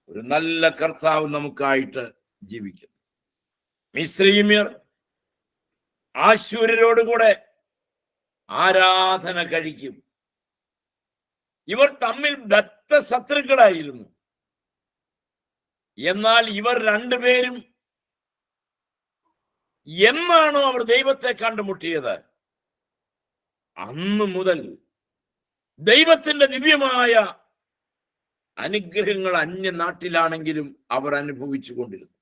[SPEAKER 1] ഒരു നല്ല കർത്താവ് നമുക്കായിട്ട് ജീവിക്കുന്നു. മിസ്രയീമ്യർ ആശൂര്യരോടുകൂടെ ആരാധന കഴിക്കും. ഇവർ തമ്മിൽ ബദ്ധശത്രുക്കളായിരുന്നു. എന്നാൽ ഇവർ രണ്ടുപേരും എന്നാണോ അവർ ദൈവത്തെ കണ്ടുമുട്ടിയത്, അന്നു മുതൽ ദൈവത്തിന്റെ ദിവ്യമായ അനുഗ്രഹങ്ങൾ അന്യ നാട്ടിലാണെങ്കിലും അവർ അനുഭവിച്ചു കൊണ്ടിരുന്നു.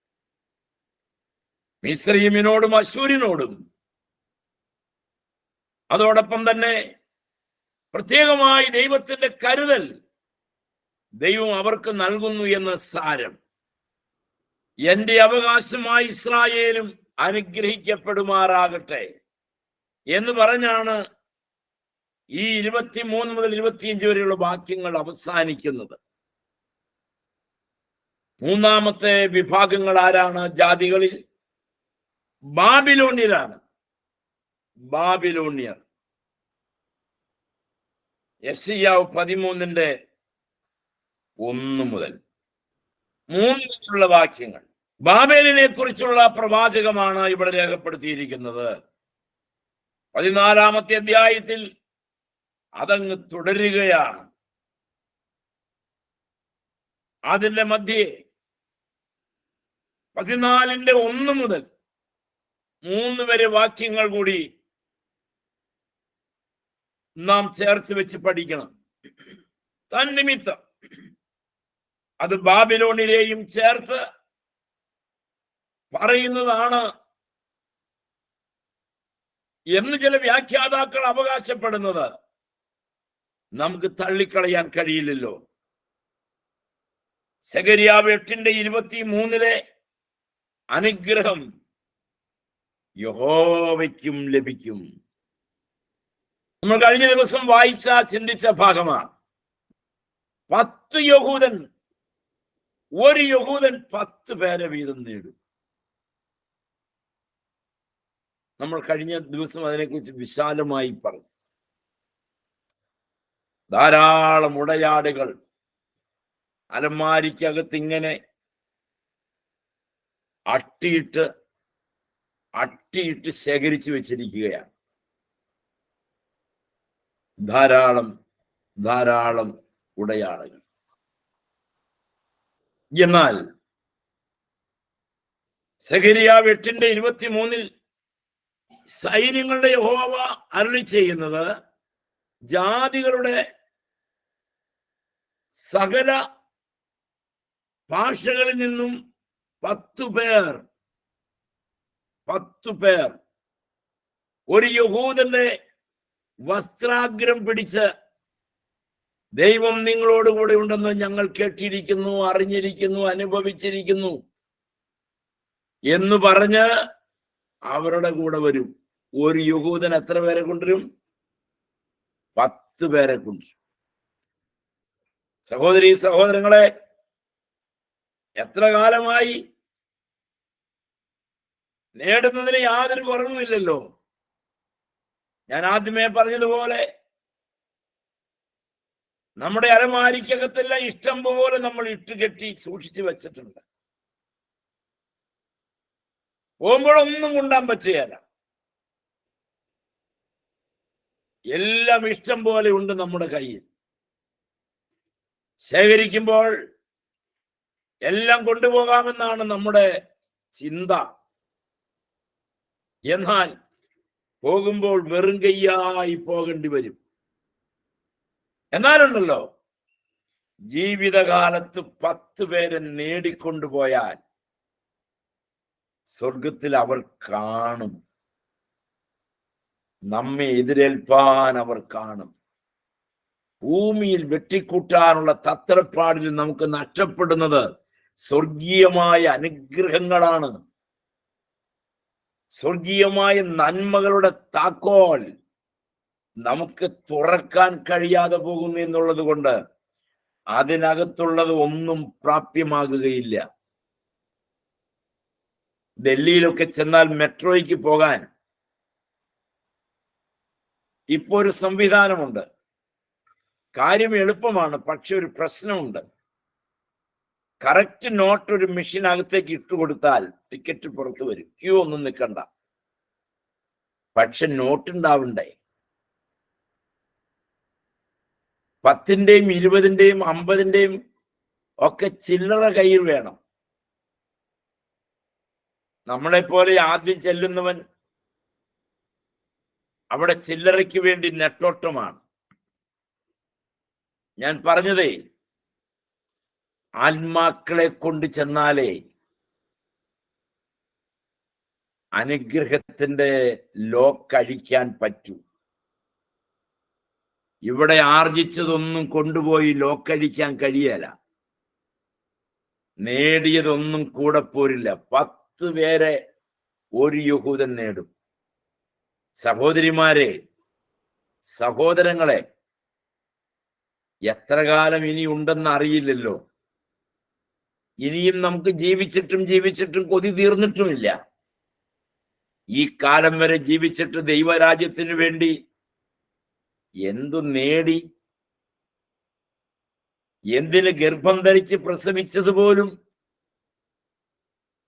[SPEAKER 1] മിസ്രയീമിനോടും അശൂരിനോടും അതോടൊപ്പം തന്നെ പ്രത്യേകമായി ദൈവത്തിന്റെ കരുതൽ ദൈവം അവർക്ക് നൽകുന്നു എന്ന സാരം. എന്റെ അവകാശമായ ഇസ്രായേലും അനുഗ്രഹിക്കപ്പെടുമാറാകട്ടെ എന്ന് പറഞ്ഞാണ് ഈ 23 മുതൽ 25 വരെയുള്ള വാക്യങ്ങൾ അവസാനിക്കുന്നത്. മൂന്നാമത്തെ വിഭാഗങ്ങൾ ആരാണ്? ജാതികളിൽ ബാബിലോണ്യരാണ്. ബാബിലോണ്യർ. യെശയ്യാവ് 13:1 മുതൽ 3 വരെയുള്ള വാക്യങ്ങൾ. ബാബേലിനെ കുറിച്ചുള്ള പ്രവാചകമാണ് ഇവിടെ രേഖപ്പെടുത്തിയിരിക്കുന്നത്. 14-ാമത്തെ അധ്യായത്തിൽ അതങ്ങ് തുടരുകയാണ്. അതിന്റെ മധ്യേ 14:1 മുതൽ 3 വരെ വാക്യങ്ങൾ കൂടി നാം ചേർത്ത് വെച്ച് പഠിക്കണം. തന്നിമിത്തം അത് ബാബിലോണിലെയും ചേർത്ത് പറയുന്നതാണ് എന്ന് ചില വ്യാഖ്യാതാക്കൾ അവകാശപ്പെടുന്നത് നമുക്ക് തള്ളിക്കളയാൻ കഴിയില്ലല്ലോ. സെഖര്യാവ് 8:23 അനുഗ്രഹം യഹോവയ്ക്കും ലഭിക്കും. നമ്മൾ കഴിഞ്ഞ ദിവസം വായിച്ച ചിന്തിച്ച ഭാഗമാണ്. 10 യഹൂദൻ, ഒരു യഹൂദൻ 10 പേരെ വീതം നേടും. നമ്മൾ കഴിഞ്ഞ ദിവസം അതിനെക്കുറിച്ച് വിശാലമായി പറഞ്ഞു. ധാരാളം ഉടയാടുകൾ അലമാരിക്കകത്ത് ഇങ്ങനെ അട്ടിയിട്ട് ശേഖരിച്ചു വെച്ചിരിക്കുകയാണ്. ധാരാളം ഉടയാടുകൾ. എന്നാൽ സെഖര്യാവ് 8:23 സൈന്യങ്ങളുടെ യഹോവ അരുളി ചെയ്യുന്നത്, ജാതികളുടെ സകല ഭാഷകളിൽ നിന്നും 10 പേർ ഒരു യഹൂദന്റെ വസ്ത്രാഗ്രം പിടിച്ച് ദൈവം നിങ്ങളോടുകൂടെ ഉണ്ടെന്ന് ഞങ്ങൾ കേട്ടിരിക്കുന്നു, അറിഞ്ഞിരിക്കുന്നു, അനുഭവിച്ചിരിക്കുന്നു എന്ന് പറഞ്ഞ് അവരുടെ കൂടെ വരും. ഒരു യഹൂദൻ എത്ര പേരെ കൊണ്ടുവരും? 10 പേരെ കൊണ്ടുവരും. സഹോദരീ സഹോദരങ്ങളെ, എത്ര കാലമായി നേടുന്നതിന് യാതൊരു കുറവുമില്ലല്ലോ. ഞാൻ ആദ്യമേ പറഞ്ഞതുപോലെ നമ്മുടെ അലമാരിക്കകത്തെല്ലാം ഇഷ്ടം പോലെ നമ്മൾ ഇട്ടുകെട്ടി സൂക്ഷിച്ചു വെച്ചിട്ടുണ്ട്. പോകുമ്പോഴൊന്നും കൊണ്ടാൻ പറ്റുകയല്ല. എല്ലാം ഇഷ്ടം പോലെ ഉണ്ട് നമ്മുടെ കയ്യിൽ. ശേഖരിക്കുമ്പോൾ എല്ലാം കൊണ്ടുപോകാമെന്നാണ് നമ്മുടെ ചിന്ത. എന്നാൽ പോകുമ്പോൾ വെറും കയ്യായി പോകേണ്ടി വരും. എന്നാലുണ്ടല്ലോ, ജീവിതകാലത്ത് 10 പേരെ നേടിക്കൊണ്ടുപോയാൽ സ്വർഗത്തിൽ അവർ കാണും. നമ്മെ എതിരേൽപ്പാൻ അവർ കാണും. ഭൂമിയിൽ വെട്ടിക്കൂട്ടാനുള്ള തത്രപ്പാടിൽ നമുക്ക് നഷ്ടപ്പെടുന്നത് സ്വർഗീയമായ അനുഗ്രഹങ്ങളാണ്. സ്വർഗീയമായ നന്മകളുടെ താക്കോൽ നമുക്ക് തുറക്കാൻ കഴിയാതെ പോകുന്നു എന്നുള്ളത് കൊണ്ട് അതിനകത്തുള്ളത് ഒന്നും പ്രാപ്യമാകുകയില്ല. ഡൽഹിയിലൊക്കെ ചെന്നാൽ മെട്രോയ്ക്ക് പോകാൻ ഇപ്പോ ഒരു സംവിധാനമുണ്ട്. കാര്യം എളുപ്പമാണ്, പക്ഷെ ഒരു പ്രശ്നമുണ്ട്. കറക്റ്റ് നോട്ട് ഒരു മെഷീനകത്തേക്ക് ഇട്ടുകൊടുത്താൽ ടിക്കറ്റ് പുറത്തു വരും. ക്യൂ ഒന്നും നിൽക്കണ്ട. പക്ഷെ നോട്ട് ഉണ്ടാവണ്ടേ? 10-ന്റെയും 20-ന്റെയും 50-ന്റെയും ഒക്കെ ചില്ലറ കയ്യിൽ വേണം. നമ്മളെ പോലെ ആദ്യം ചെല്ലുന്നവൻ അവിടെ ചില്ലറയ്ക്ക് വേണ്ടി നെട്ടോട്ടമാണ്. ഞാൻ പറഞ്ഞതേ, ആത്മാക്കളെ കൊണ്ട് ചെന്നാലേ അനുഗ്രഹത്തിന്റെ ലോക്കഴിക്കാൻ പറ്റൂ. ഇവിടെ ആർജിച്ചതൊന്നും കൊണ്ടുപോയി ലോക്കഴിക്കാൻ കഴിയല. നേടിയതൊന്നും കൂടെ പോരില്ല. 10 പേരെ ഒരു യഹൂദൻ നേടും. സഹോദരിമാരെ, സഹോദരങ്ങളെ, എത്ര കാലം ഇനി ഉണ്ടെന്ന് അറിയില്ലല്ലോ. ഇനിയും നമുക്ക് ജീവിച്ചിട്ടും കൊതി തീർന്നിട്ടുമില്ല. ഈ കാലം വരെ ജീവിച്ചിട്ട് ദൈവരാജ്യത്തിനു വേണ്ടി എന്തു നേടി? എന്തിന് ഗർഭം ധരിച്ച് പ്രസവിച്ചതുപോലും,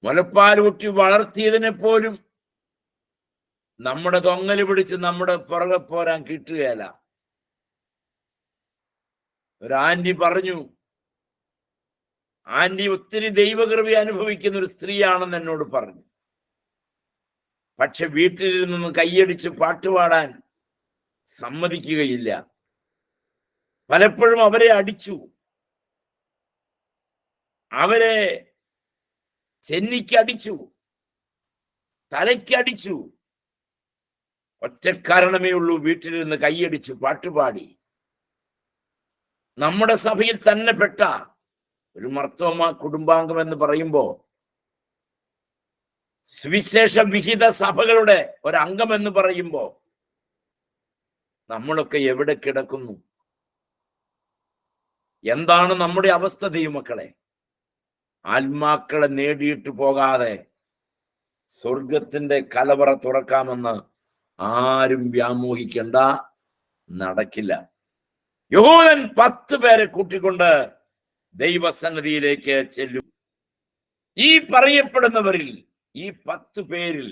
[SPEAKER 1] മുലപ്പാലൂട്ടി വളർത്തിയതിനെ പോലും നമ്മുടെ തൊങ്ങല് പിടിച്ച് നമ്മുടെ പുറകെ പോരാൻ കിട്ടുകയല്ല. ഒരു ആന്റി പറഞ്ഞു, ആന്റി ഒത്തിരി ദൈവകൃപ അനുഭവിക്കുന്ന ഒരു സ്ത്രീയാണെന്ന് എന്നോട് പറഞ്ഞു. പക്ഷെ വീട്ടിൽ നിന്ന് കൈയടിച്ച് പാട്ടുപാടാൻ സമ്മതിക്കുകയില്ല. പലപ്പോഴും അവരെ അടിച്ചു, അവരെ ചെന്നിക്കടിച്ചു, തലയ്ക്കടിച്ചു. ഒറ്റ കാരണമേ ഉള്ളൂ, വീട്ടിലിരുന്ന് കൈയടിച്ചു പാട്ടുപാടി. നമ്മുടെ സഭയിൽ തന്നെ പെട്ട ഒരു മർത്തോമ കുടുംബാംഗം എന്ന് പറയുമ്പോ, സുവിശേഷ വിഹിത സഭകളുടെ ഒരംഗം എന്ന് പറയുമ്പോ നമ്മളൊക്കെ എവിടെ കിടക്കുന്നു? എന്താണ് നമ്മുടെ അവസ്ഥ ദൈവമക്കളെ? ആത്മാക്കളെ നേടിയിട്ട് പോകാതെ സ്വർഗത്തിന്റെ കലവറ തുറക്കാമെന്ന് ആരും വ്യാമോഹിക്കണ്ട, നടക്കില്ല. യഹൂദൻ 10 പേരെ കൂട്ടിക്കൊണ്ട് ദൈവസന്നിധിയിലേക്ക് ചെല്ലും. ഈ പറയപ്പെടുന്നവരിൽ, ഈ 10 പേരിൽ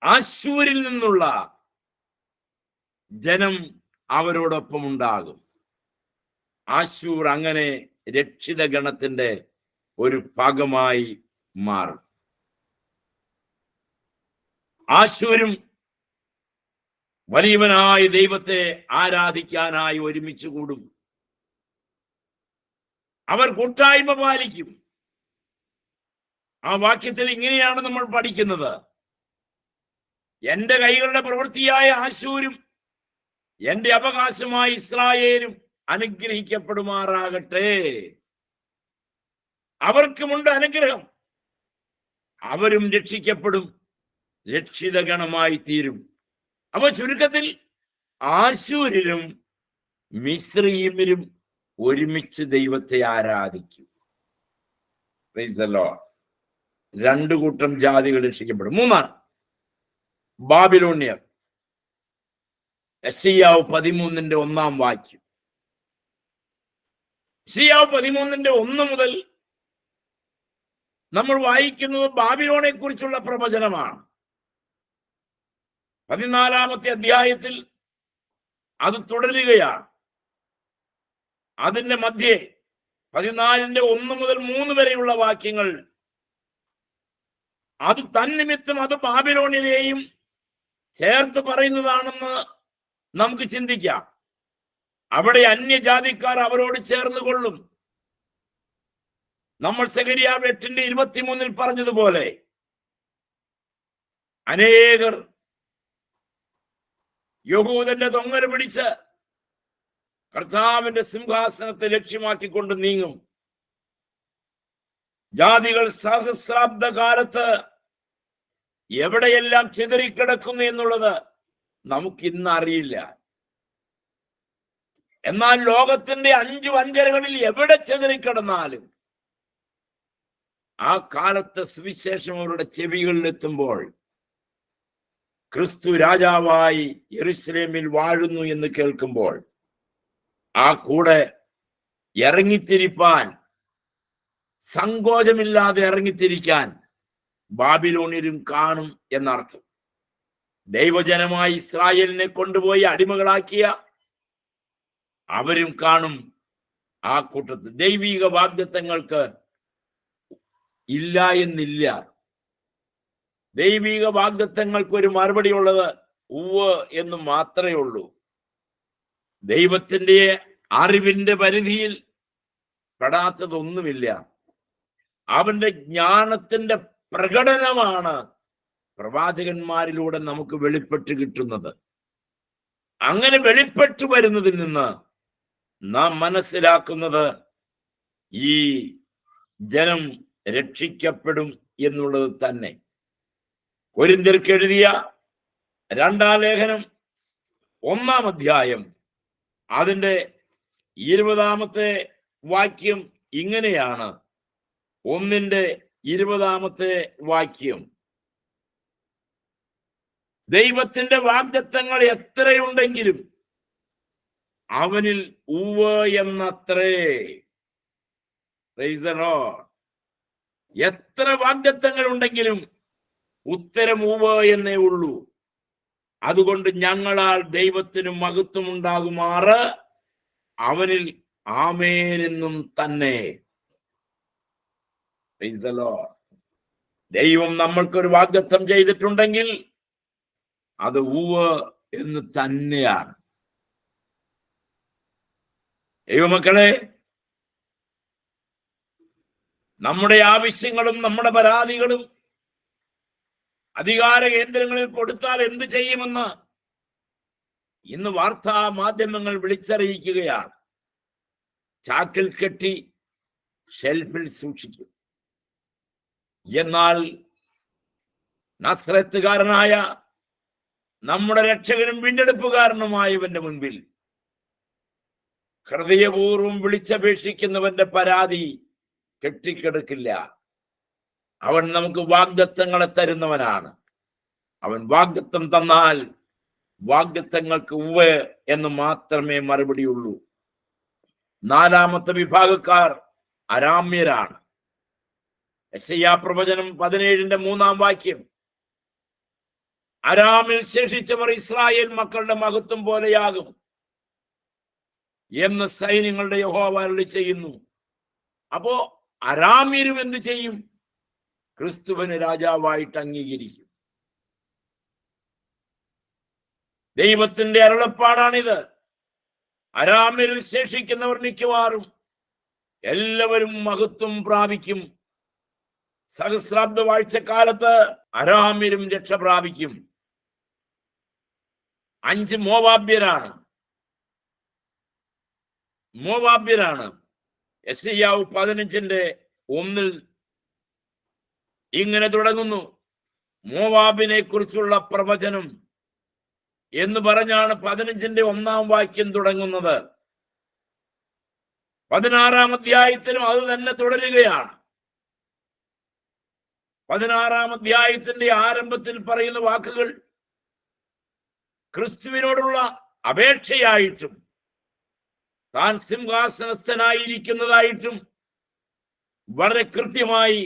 [SPEAKER 1] അശ്ശൂരിൽ നിന്നുള്ള ജനം അവരോടൊപ്പം ഉണ്ടാകും. അശ്ശൂർ അങ്ങനെ രക്ഷിത ഗണത്തിന്റെ ഒരു ഭാഗമായി മാറും. അശ്ശൂരും വലിയവനായ ദൈവത്തെ ആരാധിക്കാനായി ഒരുമിച്ച് കൂടും. അവർ കൂട്ടായ്മ പാലിക്കും. ആ വാക്യത്തിൽ ഇങ്ങനെയാണ് നമ്മൾ പഠിക്കുന്നത്: എന്റെ കൈകളുടെ പ്രവൃത്തിയായ അശ്ശൂരും എന്റെ അവകാശമായ ഇസ്രായേലും അനുഗ്രഹിക്കപ്പെടുമാറാകട്ടെ. അവർക്കുമുണ്ട് അനുഗ്രഹം, അവരും രക്ഷിക്കപ്പെടും, രക്ഷിതഗണമായി തീരും. അപ്പൊ ചുരുക്കത്തിൽ അശ്ശൂരിലും മിസ്രയീമിലും ഒരുമിച്ച് ദൈവത്തെ ആരാധിക്കും. Price the Lord. 2 കൂട്ടം ജാതികൾ രക്ഷിക്കപ്പെടും. 3 ബാബിലോണ്യർ. യെശയ്യാവ് 13-ന്റെ 1-ാം വാക്യം. യെശയ്യാവ് 13-ന്റെ 1 മുതൽ നമ്മൾ വായിക്കുന്നത് ബാബിലോണെ കുറിച്ചുള്ള പ്രവചനമാണ്. 14-ാമത്തെ അധ്യായത്തിൽ അത് തുടരുകയാണ്. അതിന്റെ മധ്യേ 14-ന്റെ 1 മുതൽ 3 വരെയുള്ള വാക്യങ്ങൾ അത് തന്നിമിത്തം അത് ബാബിലോണിനെയും ചേർത്ത് പറയുന്നതാണെന്ന് നമുക്ക് ചിന്തിക്കാം. അവിടെ അന്യജാതിക്കാർ അവരോട് ചേർന്ന് കൊള്ളും. നമ്മൾ സെഖര്യാവ് 8:23 പറഞ്ഞതുപോലെ അനേകർ യഹൂദന്റെ തൊങ്ങല് പിടിച്ച് കർത്താവിന്റെ സിംഹാസനത്തെ ലക്ഷ്യമാക്കിക്കൊണ്ട് നീങ്ങും. ജാതികൾ സഹസ്രാബ്ദ കാലത്ത് എവിടെയെല്ലാം ചിതറിക്കിടക്കുന്നു എന്നുള്ളത് നമുക്കിന്ന് അറിയില്ല. എന്നാൽ ലോകത്തിന്റെ 5 വഞ്ചരകളിൽ എവിടെ ചിതറിക്കിടന്നാലും ആ കാലത്തെ സുവിശേഷം അവരുടെ ചെവികളിൽ എത്തുമ്പോൾ ക്രിസ്തു രാജാവായി യെരൂശലേമിൽ വാഴുന്നു എന്ന് കേൾക്കുമ്പോൾ ആ കൂടെ ഇറങ്ങിത്തിരിപ്പാൻ, സങ്കോചമില്ലാതെ ഇറങ്ങിത്തിരിക്കാൻ ബാബിലോണിയരും കാണും എന്നർത്ഥം. ദൈവജനമായി ഇസ്രായേലിനെ കൊണ്ടുപോയി അടിമകളാക്കിയ അവരും കാണും ആ കൂട്ടത്തിൽ. ദൈവിക വാഗ്ദത്തങ്ങൾക്ക് ഇല്ല എന്നില്ല. ദൈവിക വാഗ്ദത്തങ്ങൾക്ക് ഒരു മറുപടി ഉള്ളത് ഉവ്വ് എന്ന് മാത്രമേ ഉള്ളൂ. ദൈവത്തിന്റെ അറിവിന്റെ പരിധിയിൽ പെടാത്തതൊന്നുമില്ല. അവന്റെ ജ്ഞാനത്തിന്റെ പ്രകടനമാണ് പ്രവാചകന്മാരിലൂടെ നമുക്ക് വെളിപ്പെട്ട് കിട്ടുന്നത്. അങ്ങനെ വെളിപ്പെട്ടു വരുന്നതിൽ നിന്ന് നാം മനസ്സിലാക്കുന്നത് ഈ ജനം രക്ഷിക്കപ്പെടും എന്നുള്ളത് തന്നെ. കൊരിന്ത്യർക്ക് എഴുതിയ 2-ാം ലേഖനം 1-ാം അധ്യായം അതിന്റെ 20-ാമത്തെ വാക്യം ഇങ്ങനെയാണ്. 1:20 വാക്യം, ദൈവത്തിന്റെ വാഗ്ദത്തങ്ങൾ എത്രയുണ്ടെങ്കിലും അവനിൽ ഉവ്വ് എന്നത്രേ. Praise the Lord. എത്ര വാഗ്ദത്തങ്ങൾ ഉണ്ടെങ്കിലും ഉത്തരം ഉവ്വ് എന്നേ ഉള്ളൂ. അതുകൊണ്ട് ഞങ്ങളാൽ ദൈവത്തിന് മഹത്വം ഉണ്ടാകുമാറ് അവനിൽ ആമേൻ എന്നും തന്നെ. Price the Lord. ദൈവം നമ്മൾക്കൊരു വാഗ്ദത്തം ചെയ്തിട്ടുണ്ടെങ്കിൽ അത് ഉവ്വ് എന്ന് തന്നെയാണ്. ദൈവമക്കളെ, നമ്മുടെ ആവശ്യങ്ങളും നമ്മുടെ പരാതികളും അധികാര കേന്ദ്രങ്ങളിൽ കൊടുത്താൽ എന്ത് ചെയ്യുമെന്ന് ഇന്ന് വാർത്താ മാധ്യമങ്ങൾ വിളിച്ചറിയിക്കുകയാണ്. ചാക്കിൽ കെട്ടി ഷെൽഫിൽ സൂക്ഷിക്കും. എന്നാൽ നസ്രത്തുകാരനായ നമ്മുടെ രക്ഷകനും വീണ്ടെടുപ്പുകാരനുമായവന്റെ മുൻപിൽ ഹൃദയപൂർവ്വം വിളിച്ചപേക്ഷിക്കുന്നവന്റെ പരാതി കെട്ടിക്കിടക്കില്ല. അവൻ നമുക്ക് വാഗ്ദത്തങ്ങളെ തരുന്നവനാണ്. അവൻ വാഗ്ദത്തം തന്നാൽ വാഗ്ദത്തങ്ങൾക്ക് ഉവ്വ് എന്ന് മാത്രമേ മറുപടിയുള്ളൂ. 4-ാമത്തെ വിഭാഗക്കാർ അരാമ്യരാണ്. യെശയ്യാ പ്രവചനം 17:3 വാക്യം, അരാമിൽ ശേഷിച്ചവർ ഇസ്രായേൽ മക്കളുടെ മഹത്വം പോലെയാകും എന്ന് സൈന്യങ്ങളുടെ യഹോവ അരുളി ചെയ്യുന്നു. അപ്പോ അരാമ്യരും എന്ത് ചെയ്യും? ക്രിസ്തുവിനെ രാജാവായിട്ട് അംഗീകരിക്കും. ദൈവത്തിന്റെ അരുളപ്പാടാണിത്. അരാമ്യരിൽ ശേഷിക്കുന്നവർ മിക്കവാറും എല്ലാവരും മഹത്വം പ്രാപിക്കും. സഹസ്രാബ്ദ വാഴ്ചക്കാലത്ത് അരാമ്യരും രക്ഷ പ്രാപിക്കും. 5 മോവാബ്യരാണ്. യെശയ്യാവ് 15:1 ഇങ്ങനെ തുടങ്ങുന്നു. മോവാബിനെ കുറിച്ചുള്ള പ്രവചനം എന്ന് പറഞ്ഞാണ് 15:1 വാക്യം തുടങ്ങുന്നത്. 16-ാം അധ്യായത്തിലും അത് തന്നെ തുടരുകയാണ്. 16-ാം അധ്യായത്തിന്റെ ആരംഭത്തിൽ പറയുന്ന വാക്കുകൾ ക്രിസ്തുവിനോടുള്ള അപേക്ഷയായിട്ടും താൻ സിംഹാസനസ്ഥനായിരിക്കുന്നതായിട്ടും വളരെ കൃത്യമായി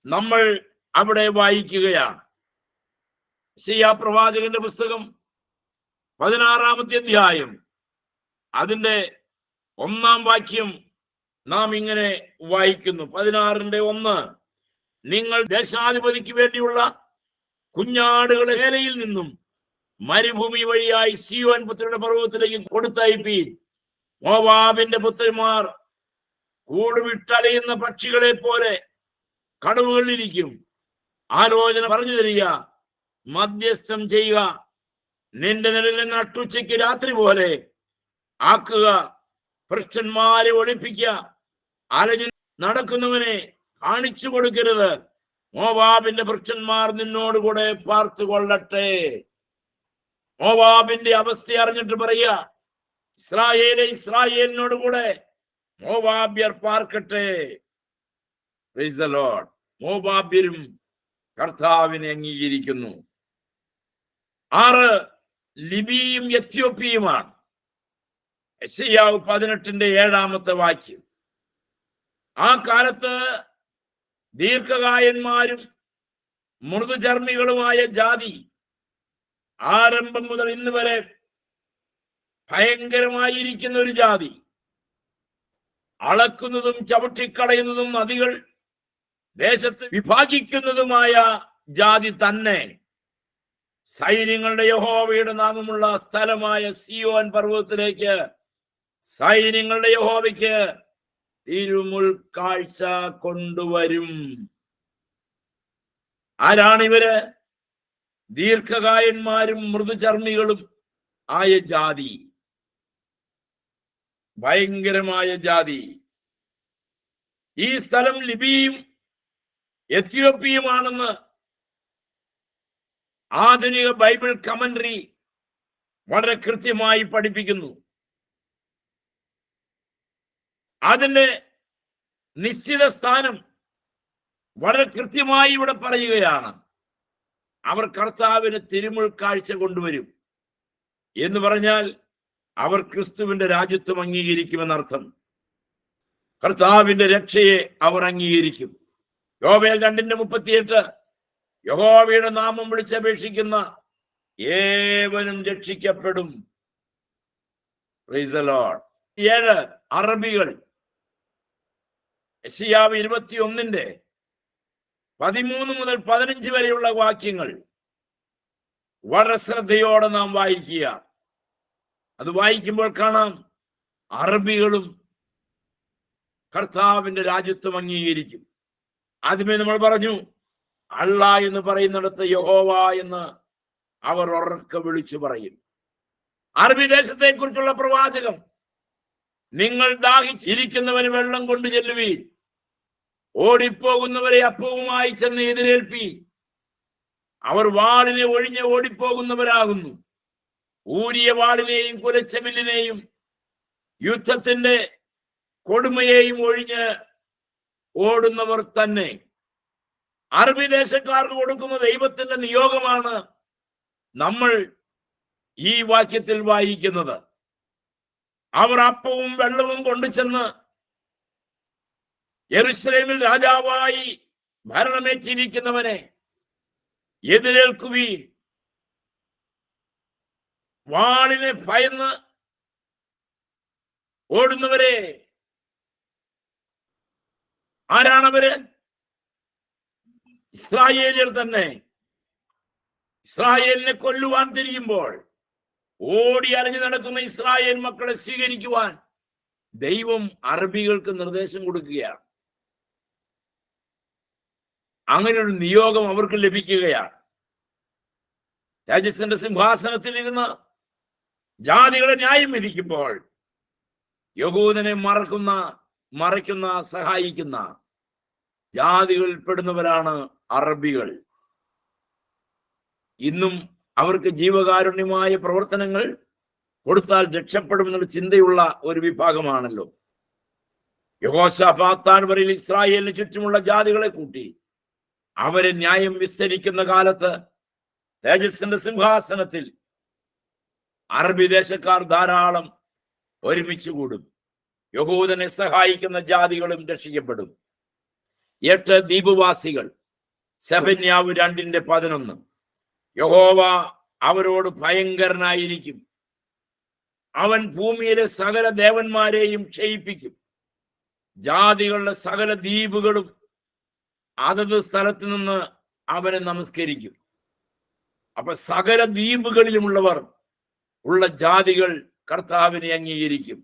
[SPEAKER 1] നമ്മൾ അവിടെ വായിക്കുകയാണ്. യെശയ്യാ പ്രവാചകന്റെ പുസ്തകം 16-ാമത്തെ അധ്യായം അതിന്റെ 1-ാം വാക്യം നാം ഇങ്ങനെ വായിക്കുന്നു. 16:1, നിങ്ങൾ ദേശാധിപതിക്ക് വേണ്ടിയുള്ള കുഞ്ഞാടുകളെ വേലയിൽ നിന്നും മരുഭൂമി വഴിയായി സീയോൻ പുത്രിയുടെ പർവ്വതത്തിലേക്ക് കൊടുത്തയപ്പീൻ. മോവാബിന്റെ പുത്രന്മാർ കൂടുവിട്ടലയുന്ന പക്ഷികളെ പോലെ കടവുകളിലിരിക്കും. ആലോചന പറഞ്ഞു തരിക, മധ്യസ്ഥം ചെയ്യുക. നിന്റെ നിഴലിൽ നട്ടുച്ചയ്ക്ക് രാത്രി പോലെ ആക്കുക. ഭ്രഷ്ടന്മാരെ ഒളിപ്പിക്കുക. അലഞ്ഞു നടക്കുന്നവനെ കാണിച്ചു കൊടുക്കരുത്. മോവാബിന്റെ ഭ്രഷ്ടന്മാർ നിന്നോടുകൂടെ പാർത്തുകൊള്ളട്ടെ. മോവാബിന്റെ അവസ്ഥ അറിഞ്ഞിട്ട് പറയുക, ഇസ്രായേലിനോട് കൂടെ മോവാബ്യർ പാർക്കട്ടെ. Praise the Lord. മോവാബ്യരും കർത്താവിനെ അംഗീകരിക്കുന്നു. 6 ലിബിയും എത്യോപ്യയുമാണ്. യെശയ്യാവ് 18:7 വാക്യം. ആ കാലത്ത് ദീർഘകായന്മാരും മൃദുചർമ്മികളുമായ ജാതി ആരംഭം മുതൽ ഇന്ന് വരെ ഭയങ്കരമായിരിക്കുന്ന ഒരു ജാതി, അളക്കുന്നതും ചവിട്ടിക്കളയുന്നതും നദികൾ ദേശത്ത് വിഭാഗിക്കുന്നതുമായ ജാതി തന്നെ സൈന്യങ്ങളുടെ യഹോവയുടെ നാമമുള്ള സ്ഥലമായ സിയോൻ പർവ്വതത്തിലേക്ക് സൈന്യങ്ങളുടെ യഹോവയ്ക്ക് തിരുമുൾക്കാഴ്ച കൊണ്ടുവരും. ആരാണിവര്? ദീർഘകായന്മാരും മൃദുചർമ്മികളും ആയ ജാതി, ഭയങ്കരമായ ജാതി. ഈ സ്ഥലം ലിബിയും എത്യോപ്യയുമാണെന്ന് ആധുനിക ബൈബിൾ കമന്ററി വളരെ കൃത്യമായി പഠിപ്പിക്കുന്നു. അതിന്റെ നിശ്ചിത സ്ഥാനം വളരെ കൃത്യമായി ഇവിടെ പറയുകയാണ്. അവർ കർത്താവിന് തിരുമുൾക്കാഴ്ച കൊണ്ടുവരും എന്ന് പറഞ്ഞാൽ അവർ ക്രിസ്തുവിന്റെ രാജ്യത്വം അംഗീകരിക്കുമെന്നർത്ഥം. കർത്താവിന്റെ രക്ഷയെ അവർ അംഗീകരിക്കും. യോവേൽ 2:38 യഹോവയുടെ നാമം വിളിച്ചപേക്ഷിക്കുന്ന ഏവനും രക്ഷിക്കപ്പെടും. Price the Lord. 7 അറബികൾ. യെശയ്യാവ് 21:13 മുതൽ 15 വരെയുള്ള വാക്യങ്ങൾ വളരെ ശ്രദ്ധയോടെ നാം വായിക്കുക. അത് വായിക്കുമ്പോൾ കാണാം അറബികളും കർത്താവിന്റെ രാജ്യത്വം അംഗീകരിക്കും. ആദ്യമേ നമ്മൾ പറഞ്ഞു, അള്ള എന്ന് പറയുന്നിടത്ത് യഹോവ എന്ന് അവർ ഉറക്കെ വിളിച്ചു പറയും. അറബി ദേശത്തെ കുറിച്ചുള്ള പ്രവാചകം, നിങ്ങൾ ദാഹിച്ചിരിക്കുന്നവന് വെള്ളം കൊണ്ടു ചെല്ലുവീൻ, ഓടിപ്പോകുന്നവരെ അപ്പവുമായി ചെന്ന് എതിരേൽപ്പി. അവർ വാളിനെ ഒഴിഞ്ഞ് ഓടിപ്പോകുന്നവരാകുന്നു. ഊരിയ വാളിനെയും കുലച്ച വില്ലിനെയും യുദ്ധത്തിന്റെ കൊടുമയെയും ഒഴിഞ്ഞ് ഓടുന്നവർ തന്നെ. അറബി ദേശക്കാർക്ക് കൊടുക്കുന്ന ദൈവത്തിന്റെ നിയോഗമാണ് നമ്മൾ ഈ വാക്യത്തിൽ വായിക്കുന്നത്. അവർ അപ്പവും വെള്ളവും കൊണ്ടുചെന്ന് യെരൂശലേമിൽ രാജാവായി ഭരണമേറ്റിരിക്കുന്നവനെ എതിരേൽക്കുവീൻ. വാളിനെ ഭയന്ന് ഓടുന്നവരെ. ആരാണവര്? ഇസ്രായേലിയർ തന്നെ. ഇസ്രായേലിനെ കൊല്ലുവാൻ തിരിയുമ്പോൾ ഓടി അലഞ്ഞു നടക്കുന്ന ഇസ്രായേൽ മക്കളെ സ്വീകരിക്കുവാൻ ദൈവം അറബികൾക്ക് നിർദ്ദേശം കൊടുക്കുകയാണ്. അങ്ങനെ ഒരു നിയോഗം അവർക്ക് ലഭിക്കുകയാണ്. രാജസിന്റെ സിംഹാസനത്തിൽ ഇരുന്ന് ജാതികളെ ന്യായം വിധിക്കുമ്പോൾ യഹൂദനെ മറയ്ക്കുന്ന സഹായിക്കുന്ന ജാതികളിൽ പെടുന്നവരാണ് അറബികൾ. ഇന്നും അവർക്ക് ജീവകാരുണ്യമായ പ്രവർത്തനങ്ങൾ കൊടുത്താൽ രക്ഷപ്പെടുമെന്നുള്ള ചിന്തയുള്ള ഒരു വിഭാഗമാണല്ലോ. യഹോശാഫാത്ത് താഴ്വരയിൽ ഇസ്രായേലിന് ചുറ്റുമുള്ള ജാതികളെ കൂട്ടി അവരെ ന്യായം വിസ്തരിക്കുന്ന കാലത്ത് തേജസ്സിന്റെ സിംഹാസനത്തിൽ അറബി ദേശക്കാർ ധാരാളം ഒരുമിച്ച് കൂടും. യഹൂദനെ സഹായിക്കുന്ന ജാതികളും രക്ഷിക്കപ്പെടും. 8 ദ്വീപുവാസികൾ. സെഫന്യാവ് 2:11 യഹോവ അവരോട് ഭയങ്കരനായിരിക്കും. അവൻ ഭൂമിയിലെ സകല ദേവന്മാരെയും ക്ഷയിപ്പിക്കും. ജാതികളുടെ സകല ദ്വീപുകളും അതത് സ്ഥലത്ത് നിന്ന് അവനെ നമസ്കരിക്കും. അപ്പൊ സകല ദ്വീപുകളിലുമുള്ളവർ ഉള്ള ജാതികൾ കർത്താവിനെ അംഗീകരിക്കും.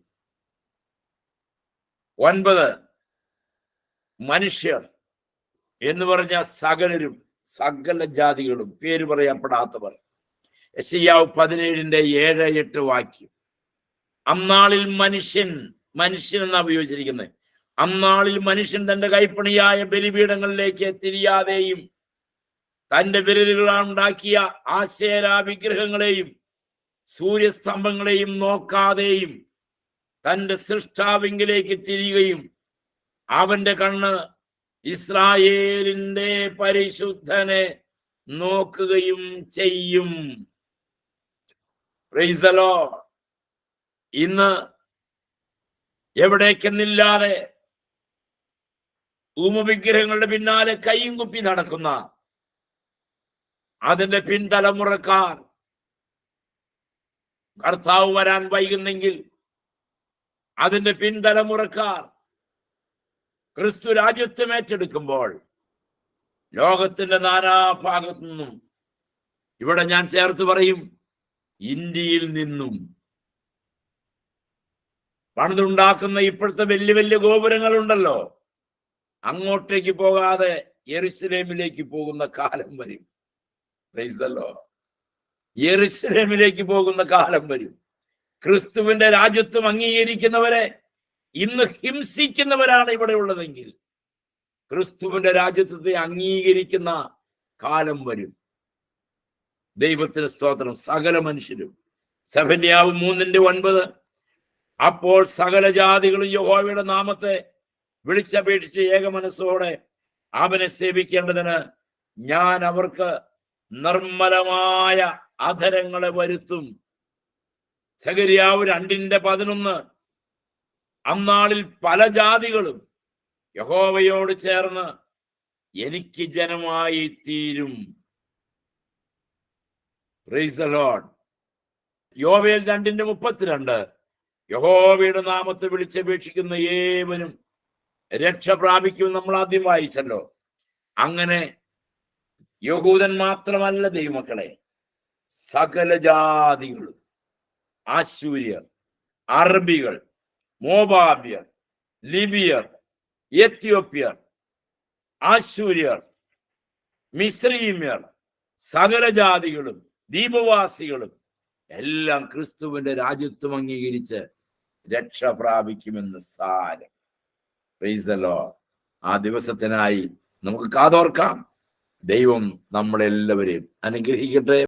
[SPEAKER 1] 9 മനുഷ്യർ എന്ന് പറഞ്ഞ സകലരും, സകല ജാതികളും, പേര് പറയപ്പെടാത്തവർ. യെശയ്യാവ് 17:7-8 വാക്യം. അന്നാളിൽ മനുഷ്യൻ എന്നാ ഉപയോഗിച്ചിരിക്കുന്നത്. അന്നാളിൽ മനുഷ്യൻ തന്റെ കൈപ്പണിയായ ബലിപീഠങ്ങളിലേക്ക് തിരിയാതെയും തന്റെ വിരലുകളാൽ ഉണ്ടാക്കിയ ആശേരാ വിഗ്രഹങ്ങളെയും സൂര്യസ്തംഭങ്ങളെയും നോക്കാതെയും തന്റെ സൃഷ്ടാവിങ്കിലേക്ക് തിരിയുകയും അവന്റെ കണ്ണ് ഇസ്രായേലിന്റെ പരിശുദ്ധനെ നോക്കുകയും ചെയ്യും. Price the Lord. ഇന്ന് എവിടേക്കെന്നില്ലാതെ ഊമവിഗ്രഹങ്ങളുടെ പിന്നാലെ കൈയും കുപ്പി നടക്കുന്ന അതിന്റെ പിൻതലമുറക്കാർ കർത്താവ് വരാൻ വൈകുന്നെങ്കിൽ അതിന്റെ പിൻതലമുറക്കാർ ക്രിസ്തു രാജ്യത്വം ഏറ്റെടുക്കുമ്പോൾ ലോകത്തിന്റെ നാനാഭാഗത്തു നിന്നും, ഇവിടെ ഞാൻ ചേർത്ത് പറയും ഇന്ത്യയിൽ നിന്നും, പണിതുണ്ടാക്കുന്ന ഇപ്പോഴത്തെ വലിയ വലിയ ഗോപുരങ്ങളുണ്ടല്ലോ, അങ്ങോട്ടേക്ക് പോകാതെ യെരുശലേമിലേക്ക് പോകുന്ന കാലം വരും. Price the Lord. യെരുശലേമിലേക്ക് പോകുന്ന കാലം വരും. ക്രിസ്തുവിന്റെ രാജ്യത്വം അംഗീകരിക്കുന്നവരെ ഇന്ന് ഹിംസിക്കുന്നവരാണ് ഇവിടെ ഉള്ളതെങ്കിൽ ക്രിസ്തുവിന്റെ രാജ്യത്വത്തെ അംഗീകരിക്കുന്ന കാലം വരും. ദൈവത്തിന് സ്തോത്രം. സകല മനുഷ്യരും. സെഫന്യാവ് 3:9 അപ്പോൾ സകല ജാതികളും യഹോവയുടെ നാമത്തെ വിളിച്ചപേക്ഷിച്ച് ഏകമനസ്സോടെ അവനെ സേവിക്കേണ്ടതിന് ഞാൻ അവർക്ക് നിർമ്മലമായ അധരങ്ങളെ വരുത്തും. സഖരിയാവ് 2:11 അന്നാളിൽ പല ജാതികളും യഹോവയോട് ചേർന്ന് എനിക്ക് ജനമായി തീരും. Price the Lord. യോവേൽ 2:32 യഹോവയുടെ നാമത്തെ വിളിച്ചപേക്ഷിക്കുന്ന ഏവനും രക്ഷ പ്രാപിക്കും. നമ്മൾ ആദ്യം വായിച്ചല്ലോ. അങ്ങനെ യഹൂദൻ മാത്രമല്ല ദൈവമക്കളെ, സകല ജാതികളും, ആശൂര്യർ, അറബികൾ, മോവാബ്യർ, ലിബിയർ, എത്യോപ്യർ, ആശൂര്യർ, മിസ്രയീമ്യർ, സകല ജാതികളും ദ്വീപവാസികളും എല്ലാം ക്രിസ്തുവിന്റെ രാജ്യത്വം അംഗീകരിച്ച് രക്ഷ പ്രാപിക്കുമെന്ന് സാരം. Price the Lord. ആ ദിവസത്തിനായി നമുക്ക് കാതോർക്കാം. ദൈവം നമ്മളെല്ലാവരെയും അനുഗ്രഹിക്കട്ടെ.